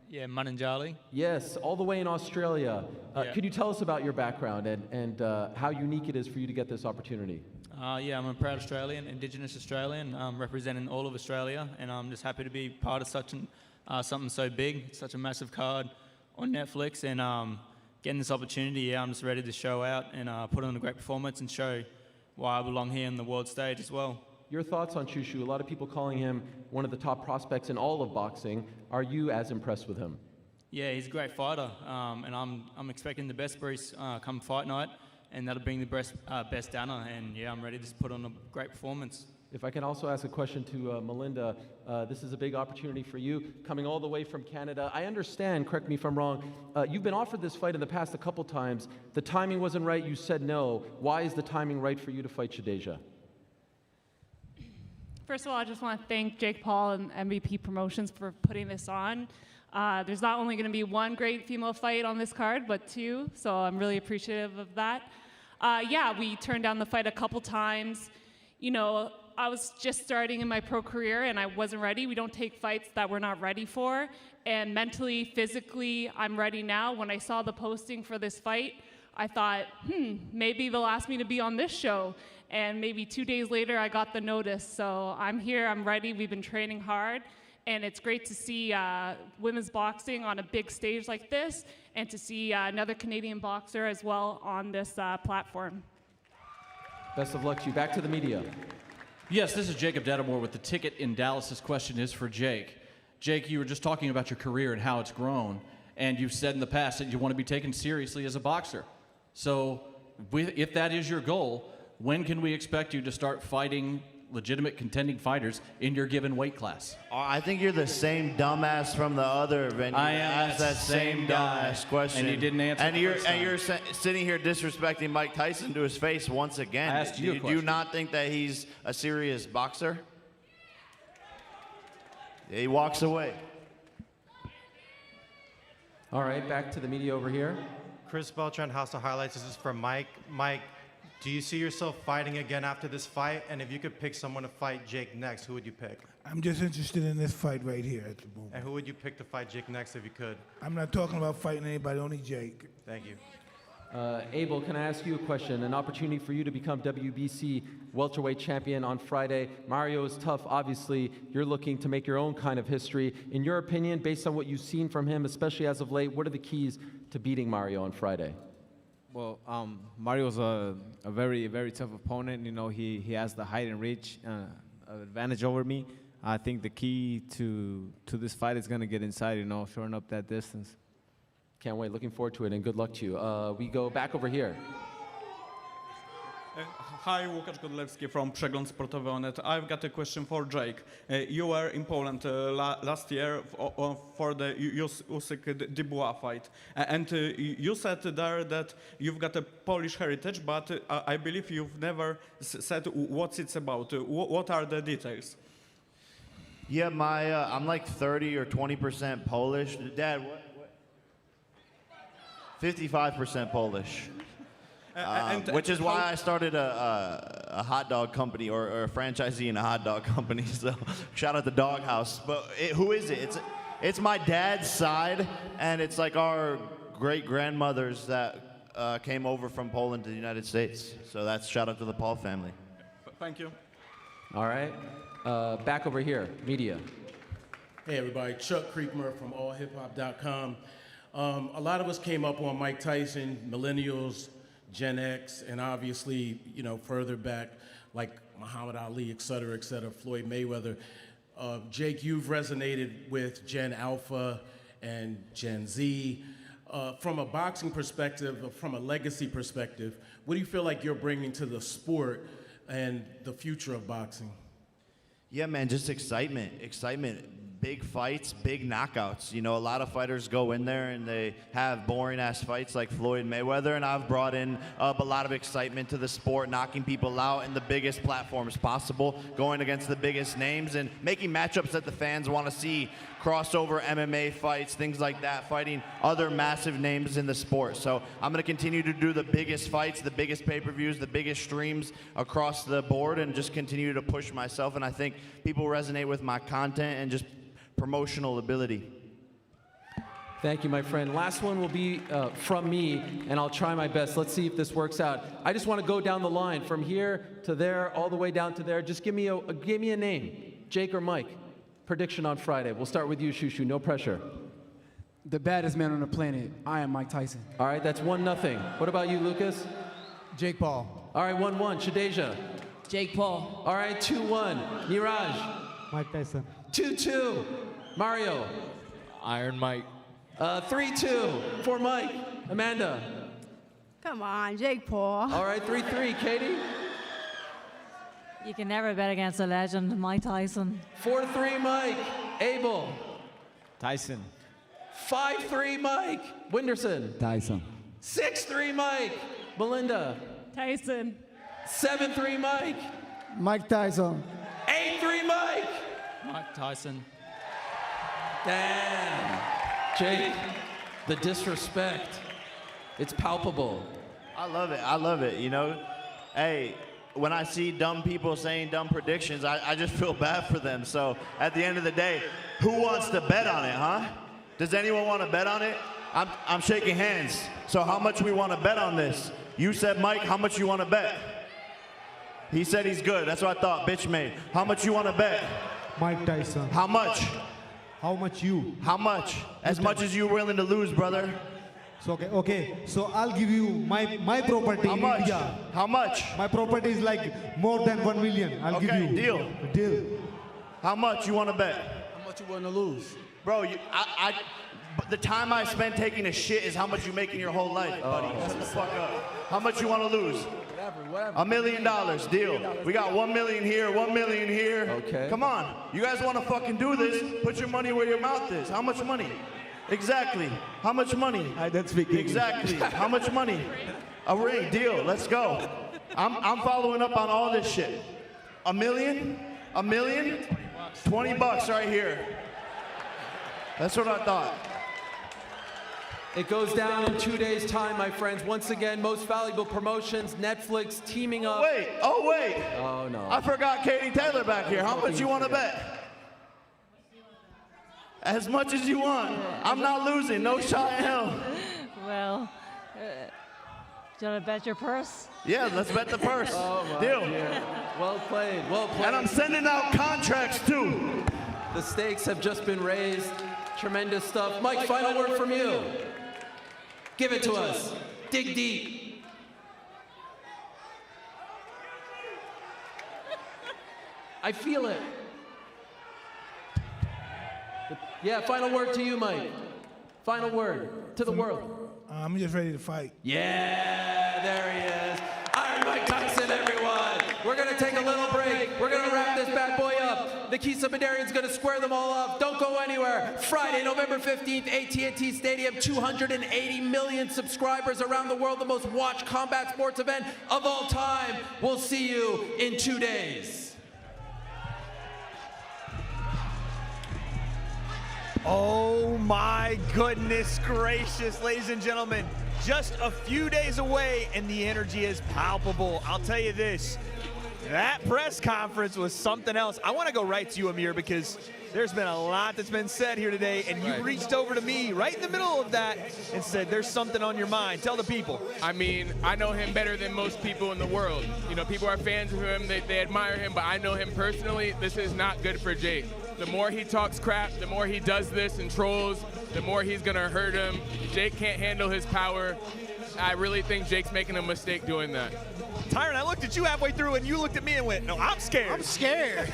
Yeah, Manunjali. Yes, all the way in Australia. Yeah. Could you tell us about your background and how unique it is for you to get this opportunity? Yeah, I'm a proud Australian, Indigenous Australian, representing all of Australia, and I'm just happy to be part of such something so big, such a massive card on Netflix, and getting this opportunity. Yeah, I'm just ready to show out and put on a great performance and show why I belong here on the world stage as well. Your thoughts on Shushu? A lot of people calling him one of the top prospects in all of boxing. Are you as impressed with him? Yeah, he's a great fighter, and I'm expecting the best Bruce come fight night, and that'll bring the best Dana. And yeah, I'm ready to put on a great performance. If I can also ask a question to Melinda, this is a big opportunity for you, coming all the way from Canada. I understand, correct me if I'm wrong, you've been offered this fight in the past a couple times. The timing wasn't right, you said no. Why is the timing right for you to fight Shadasia? First of all, I just want to thank Jake Paul and MVP Promotions for putting this on. There's not only going to be one great female fight on this card, but two, so I'm really appreciative of that. Yeah, we turned down the fight a couple times. You know, I was just starting in my pro career and I wasn't ready. We don't take fights that we're not ready for. And mentally, physically, I'm ready now. When I saw the posting for this fight, I thought, maybe they'll ask me to be on this show. And maybe 2 days later, I got the notice. So I'm here, I'm ready. We've been training hard. And it's great to see women's boxing on a big stage like this and to see another Canadian boxer as well on this platform. Best of luck to you. Back to the media. Yes, this is Jacob Dedamore with The Ticket in Dallas. This question is for Jake. Jake, you were just talking about your career and how it's grown, and you've said in the past that you want to be taken seriously as a boxer. So if that is your goal, when can we expect you to start fighting legitimate contending fighters in your given weight class? I think you're the same dumbass from the other venue. I am asked that same dumbass question. And you didn't answer and the first time. you're sitting here disrespecting Mike Tyson to his face once again. I asked you a Do you question. not think that he's a serious boxer? He walks away. All right, back to the media over here. Chris Beltran, House of Highlights. This is from Mike. Mike, do you see yourself fighting again after this fight? And if you could pick someone to fight Jake next, who would you pick? I'm just interested in this fight right here at the moment. And who would you pick to fight Jake next if you could? I'm not talking about fighting anybody, only Jake. Thank you. Abel, can I ask you a question? An opportunity for you to become WBC welterweight champion on Friday. Mario is tough, obviously. You're looking to make your own kind of history. In your opinion, based on what you've seen from him, especially as of late, what are the keys to beating Mario on Friday? Well, Mario's a very, very tough opponent. You know, he has the height and reach advantage over me. I think the key to this fight is going to get inside, you know, shorten up that distance. Can't wait. Looking forward to it, and good luck to you. We go back over here. Hi, Łukasz Godlewski from Przegląd Sportowy Onet. I've got a question for Jake. You were in Poland last year for the Usyk Dubois fight, and you said there that you've got a Polish heritage, but I believe you've never said what it's about. What are the details? Yeah, I'm like 30 or 20% Polish. Dad, what? 55% Polish. Which is why I started a hot dog company or a franchisee in a hot dog company. So shout out to Doghouse. But who is it? It's my dad's side, and it's like our great grandmothers that came over from Poland to the United States. So that's shout out to the Paul family. Thank you. All right. Back over here, media. Hey everybody, Chuck Creekmer from allhiphop.com. A lot of us came up on Mike Tyson, millennials, Gen X, and obviously, you know, further back, like Muhammad Ali, et cetera, Floyd Mayweather. Jake, you've resonated with Gen Alpha and Gen Z. From a boxing perspective, from a legacy perspective, what do you feel like you're bringing to the sport and the future of boxing? Yeah, man, just excitement. Big fights, big knockouts. You know, a lot of fighters go in there and they have boring-ass fights like Floyd Mayweather, and I've brought in a lot of excitement to the sport, knocking people out in the biggest platforms possible, going against the biggest names, and making matchups that the fans want to see, crossover MMA fights, things like that, fighting other massive names in the sport. So I'm going to continue to do the biggest fights, the biggest pay-per-views, the biggest streams across the board, and just continue to push myself. And I think people resonate with my content and just promotional ability. Thank you, my friend. Last one will be from me, and I'll try my best. Let's see if this works out. I just want to go down the line from here to there, all the way down to there. Just give me a name, Jake or Mike. Prediction on Friday. We'll start with you, Shushu. No pressure. The baddest man on the planet. I am Mike Tyson. All right, that's 1-0. What about you, Lucas? Jake Paul. All right, 1-1. Shadasia. Jake Paul. All right, 2-1. Neeraj. Mike Tyson. 2-2. Mario. Iron Mike. 3-2 for Mike. Amanda. Come on, Jake Paul. All right, 3-3. Katie. You can never bet against a legend, Mike Tyson. 4-3, Mike. Abel. Tyson. 5-3, Mike. Whindersson. Tyson. 6-3, Mike. Melinda. Tyson. 7-3, Mike. Mike Tyson. 8-3, Mike. Mike Tyson. Damn. Jake, the disrespect. It's palpable. I love it, you know. Hey, when I see dumb people saying dumb predictions, I just feel bad for them. So at the end of the day, who wants to bet on it, huh? Does anyone want to bet on it? I'm shaking hands. So how much we want to bet on this? You said, Mike, how much you want to bet? He said he's good. That's what I thought, bitch made. How much you want to bet? Mike Tyson. How much? How much you? How much? As much as you're willing to lose, brother. So, okay. So I'll give you my property How much? in India. How much? My property is like more than 1 million. I'll give you. Deal. How much you want to bet? How much you want to lose? Bro, the time I spent taking a shit is how much you make in your whole life, buddy. Shut the fuck up. How much you want to lose? Whatever. $1 million, deal. We got 1 million here, 1 million here. Okay. Come on. You guys want to fucking do this? Put your money where your mouth is. How much money? Exactly. How much money? I don't speak English. Exactly. How much money? A ring, deal. Let's go. I'm following up on all this shit. $1 million? $1 million? $20 right here. That's what I thought. It goes down in 2 days' time, my friends. Once again, Most Valuable Promotions, Netflix teaming up. Wait. Oh, no. I forgot Katie Taylor back here. How much you want to bet? As much as you want. I'm not losing. No shot in hell. Well, do you want to bet your purse? Yeah, let's bet the purse. Oh, my Deal. dear. Well played, well played. And I'm sending out contracts, too. The stakes have just been raised. Tremendous stuff. Mike, final word from you. Give it to us. Dig deep. I feel it. Yeah, final word to you, Mike. Final word to the world. I'm just ready to fight. Yeah, there he is. Iron Mike Tyson, everyone. We're going to take a little break. We're going to wrap this bad boy up. Nikisa Badarian's going to square them all up. Don't go anywhere. Friday, November 15th, AT&T Stadium, 280 million subscribers around the world, the most watched combat sports event of all time. We'll see you in 2 days. Oh my goodness gracious, ladies and gentlemen. Just a few days away and the energy is palpable. I'll tell you this, that press conference was something else. I want to go right to you, Amir, because there's been a lot that's been said here today, and you reached over to me right in the middle of that and said, there's something on your mind. Tell the people. I mean, I know him better than most people in the world. You know, people are fans of him, they admire him, but I know him personally. This is not good for Jake. The more he talks crap, the more he does this and trolls, the more he's gonna hurt him. Jake can't handle his power. I really think Jake's making a mistake doing that. Tyron, I looked at you halfway through and you looked at me and went, no, I'm scared. I'm scared.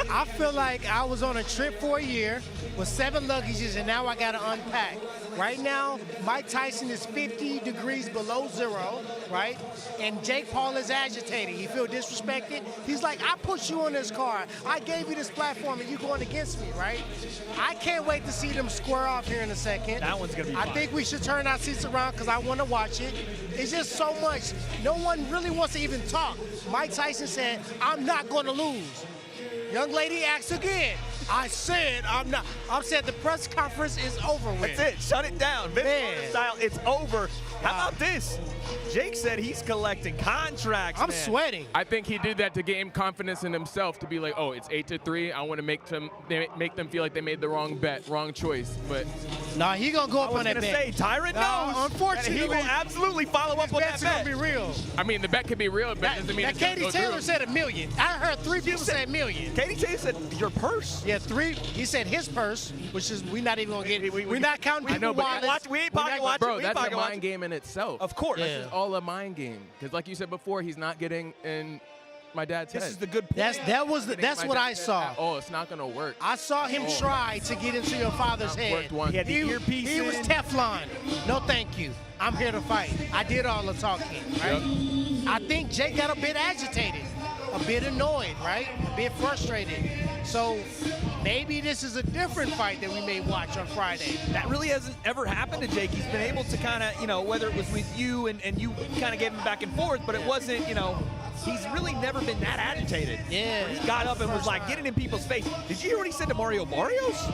I feel like I was on a trip for a year with 7 luggages and now I gotta unpack. Right now, Mike Tyson is 50 degrees below zero, right? And Jake Paul is agitated. He feel disrespected. He's like, I put you on this car. I gave you this platform and you going against me, right? I can't wait to see them square off here in a second. That one's gonna be fun. I think we should turn our seats around because I want to watch it. It's just so much. No one really wants to even talk. Mike Tyson said, I'm not going to lose. Young lady asks again. I said I'm not. I said the press conference is over with. That's it. Shut it down. Vince style, it's over. How about this? Jake said he's collecting contracts. I'm sweating. I think he did that to gain confidence in himself, to be like, oh, it's 8-3. I want to make them feel like they made the wrong bet, wrong choice. But nah, he gonna go up on that bet. I was gonna say, Tyron knows. Unfortunately, he will absolutely follow up on that bet. Gonna be real. I mean, the bet could be real, but doesn't mean that it's gonna Katie go Taylor through. said $1 million. I heard 3 people say $1 million. Katie Taylor said your purse. Yeah, 3. He said his purse, which is we're not even gonna get. We're not counting I know, people but wallets. We ain't pocket watching. Bro, that's a mind game in itself. Of course. This is all a mind game. Because like you said before, he's not getting in my dad's head. This is the good point. That's what I saw. Oh, it's not going to work. I saw him try to get into your father's head. He had the earpiece He was in. Teflon. No, thank you. I'm here to fight. I did all the talking, right? I think Jake got a bit agitated, a bit annoyed, right? A bit frustrated. So maybe this is a different fight that we may watch on Friday. That really hasn't ever happened to Jake. He's been able to kind of, whether it was with you and you kind of gave him back and forth, but it wasn't, he's really never been that agitated. Yeah. Where he got up and was like getting in people's face. Did you hear what he said to Mario Barrios?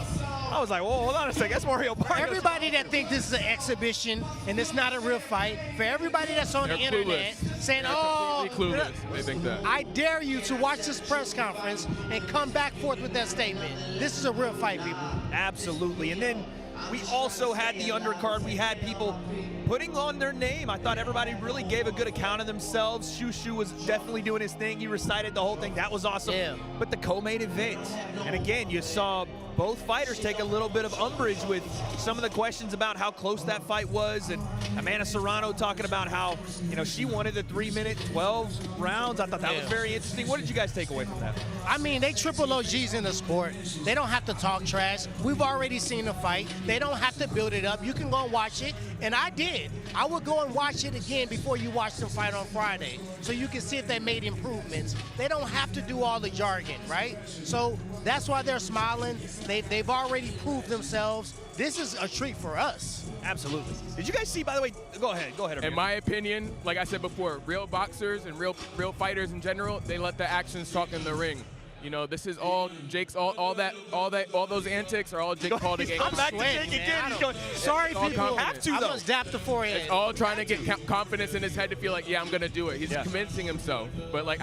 I was like, whoa, hold on a second. That's Mario Barrios. Everybody that thinks this is an exhibition and it's not a real fight, for everybody that's on the internet saying, They're completely clueless. They think that. I dare you to watch this press conference and come back forth with that statement. This is a real fight, people. Absolutely. And then we also had the undercard. We had people putting on their name. I thought everybody really gave a good account of themselves. Shushu was definitely doing his thing. He recited the whole thing. That was awesome. Yeah. But the co-main event, and again, you saw both fighters take a little bit of umbrage with some of the questions about how close that fight was, and Amanda Serrano talking about how, she wanted the 3-minute, 12 rounds. I thought that was very interesting. What did you guys take away from that? I mean, they triple OGs in the sport. They don't have to talk trash. We've already seen the fight. They don't have to build it up. You can go and watch it, and I did. I would go and watch it again before you watch them fight on Friday, so you can see if they made improvements. They don't have to do all the jargon, right? So that's why they're smiling. They've already proved themselves. This is a treat for us. Absolutely. Did you guys see, by the way, go ahead. In my opinion, like I said before, real boxers and real fighters in general, they let the actions talk in the ring. You know, this is all Jake's, all those antics are all Jake Paul to get. I'm back to Jake again. He's going, Sorry, It's all people. confidence. I must dap the forehead. It's all trying to get confidence in his head to feel like, yeah, I'm gonna do it. He's convincing himself, but like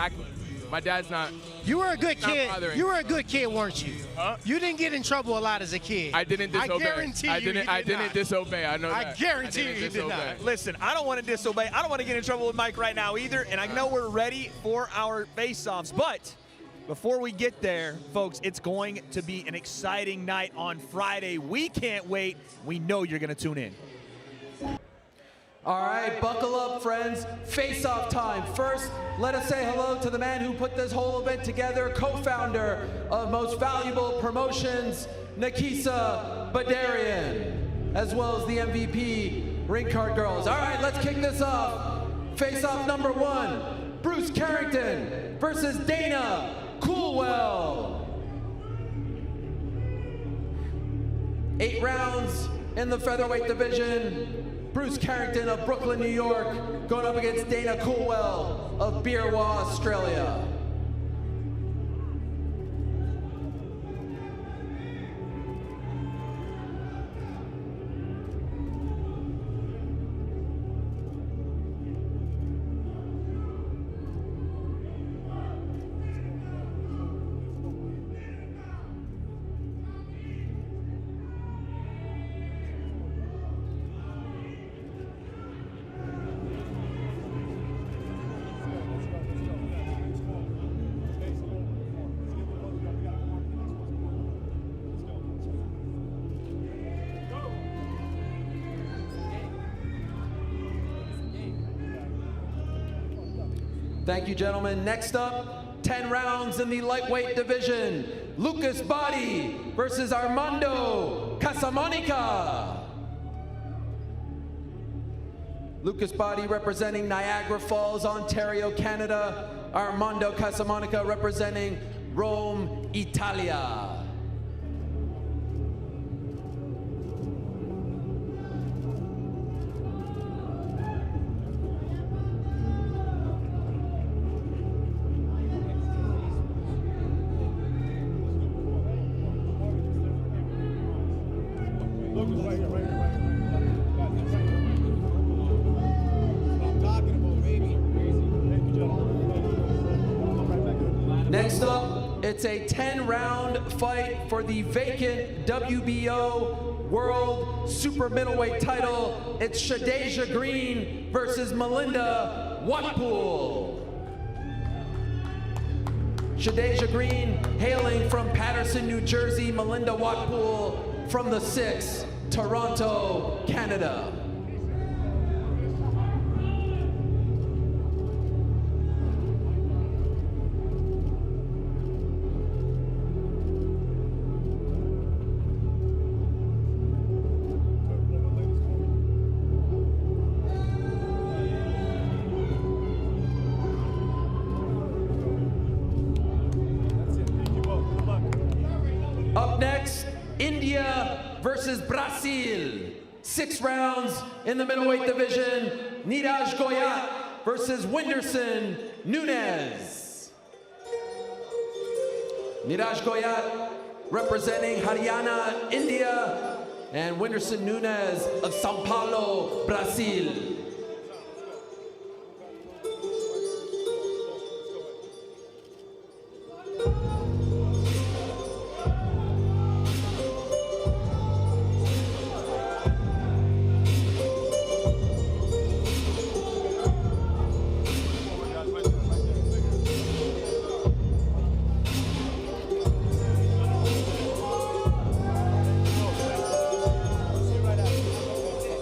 my dad's not. You were a good not kid. bothering. You were a good kid, weren't you? Huh? You didn't get in trouble a lot as a kid. I didn't disobey. I guarantee you. I didn't disobey. I know that. I guarantee you did not. Listen, I don't want to disobey. I don't want to get in trouble with Mike right now either, and I know we're ready for our face-offs, but before we get there, folks, it's going to be an exciting night on Friday. We can't wait. We know you're going to tune in. All right, buckle up, friends. Face-off time. First, let us say hello to the man who put this whole event together, co-founder of Most Valuable Promotions, Nakisa Badarian, as well as the MVP, Ring Card Girls. All right, let's kick this off. Face-off number 1, Bruce Carrington versus Dana Coolwell. 8 rounds in the featherweight division. Bruce Carrington of Brooklyn, New York, going up against Dana Coolwell of Beerwah, Australia. Thank you, gentlemen. Next up, 10 rounds in the lightweight division. Lucas Bahdi versus Armando Casamonica. Lucas Bahdi representing Niagara Falls, Ontario, Canada. Armando Casamonica representing Rome, Italia. Next up, it's a 10-round fight for the vacant WBO World Super Middleweight title. It's Shadasia Green versus Melinda Watpool. Shadasia Green hailing from Patterson, New Jersey. Melinda Watpool from the 6, Toronto, Canada. Up next, India versus Brazil. 6 rounds in the middleweight division. Neeraj Goyat versus Whindersson Nunes. Neeraj Goyat representing Haryana, India, and Whindersson Nunes of Sao Paulo, Brazil.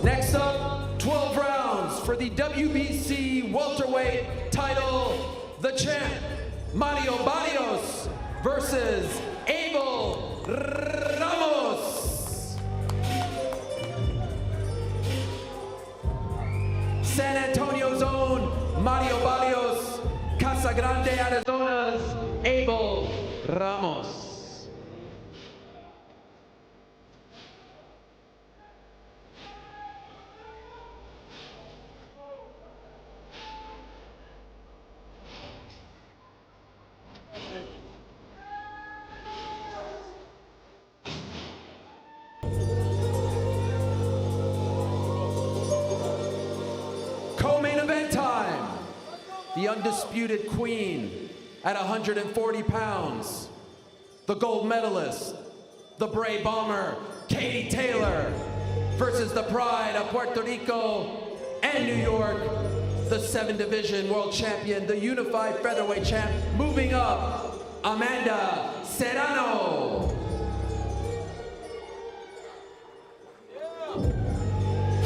Next up, 12 rounds for the WBC welterweight title. The champ, Barrios versus Abel Ramos. San Antonio's own Barrios, Casa Grande, Arizona's Abel Ramos. the undisputed queen at 140 pounds, the gold medalist, the Bray Bomber, Katie Taylor, versus the pride of Puerto Rico and New York, the 7-division world champion, the unified featherweight champ, moving up, Amanda Serrano.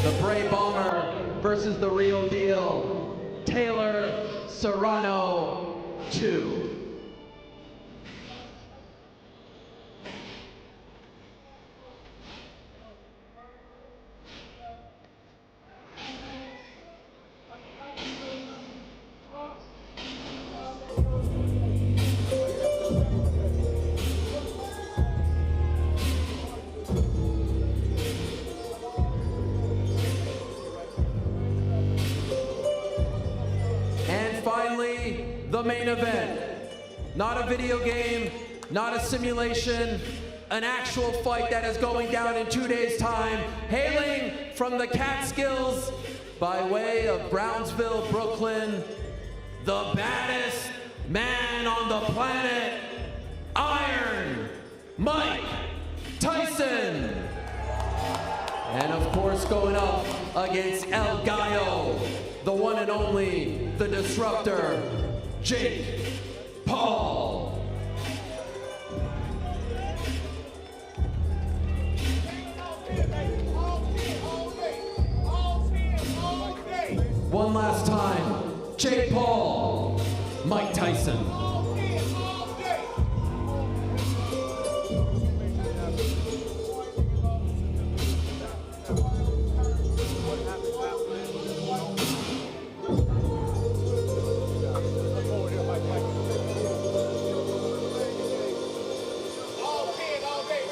The Bray Bomber versus the real deal, Taylor Serrano 2. The main event. Not a video game, not a simulation, an actual fight that is going down in 2 days' time. Hailing from the Catskills by way of Brownsville, Brooklyn, the baddest man on the planet, Iron Mike Tyson. And of course, going up against El Gallo, the one and only, the disruptor, Jake Paul. One last time, Jake Paul, Mike Tyson.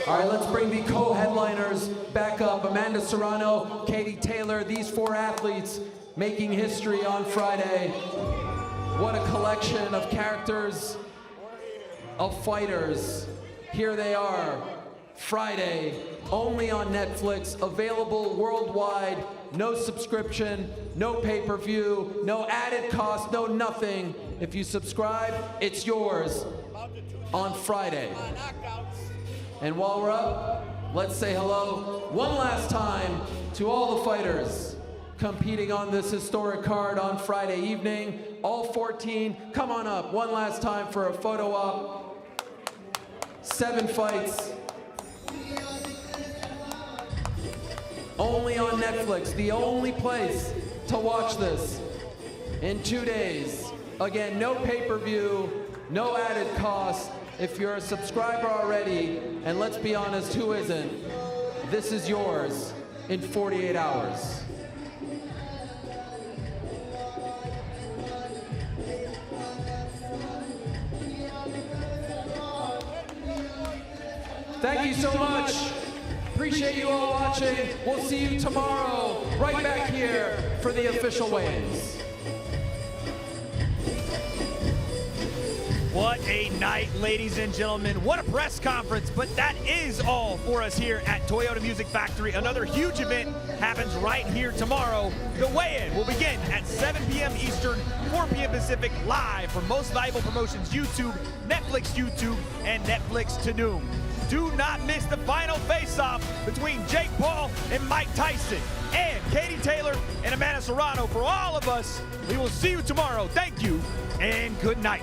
All right, let's bring the co-headliners back up. Amanda Serrano, Katie Taylor, these 4 athletes making history on Friday. What a collection of characters, of fighters. Here they are, Friday, only on Netflix, available worldwide, no subscription, no pay-per-view, no added cost, no nothing. If you subscribe, it's yours on Friday. And while we're up, let's say hello one last time to all the fighters competing on this historic card on Friday evening. All 14, come on up one last time for a photo op. 7 fights. Only on Netflix, the only place to watch this in 2 days. Again, no pay-per-view, no added cost. If you're a subscriber already, and let's be honest, who isn't? This is yours in 48 hours. Thank you so much. Appreciate you all watching. We'll see you tomorrow, right back here for the official weigh-ins. What a night, ladies and gentlemen. What a press conference, but that is all for us here at Toyota Music Factory. Another huge event happens right here tomorrow. The weigh-in will begin at 7 p.m. Eastern, 4 p.m. Pacific, live from Most Valuable Promotions YouTube, Netflix YouTube, and Netflix To Doom. Do not miss the final face-off between Jake Paul and Mike Tyson, and Katie Taylor and Amanda Serrano. For all of us, we will see you tomorrow. Thank you, and good night.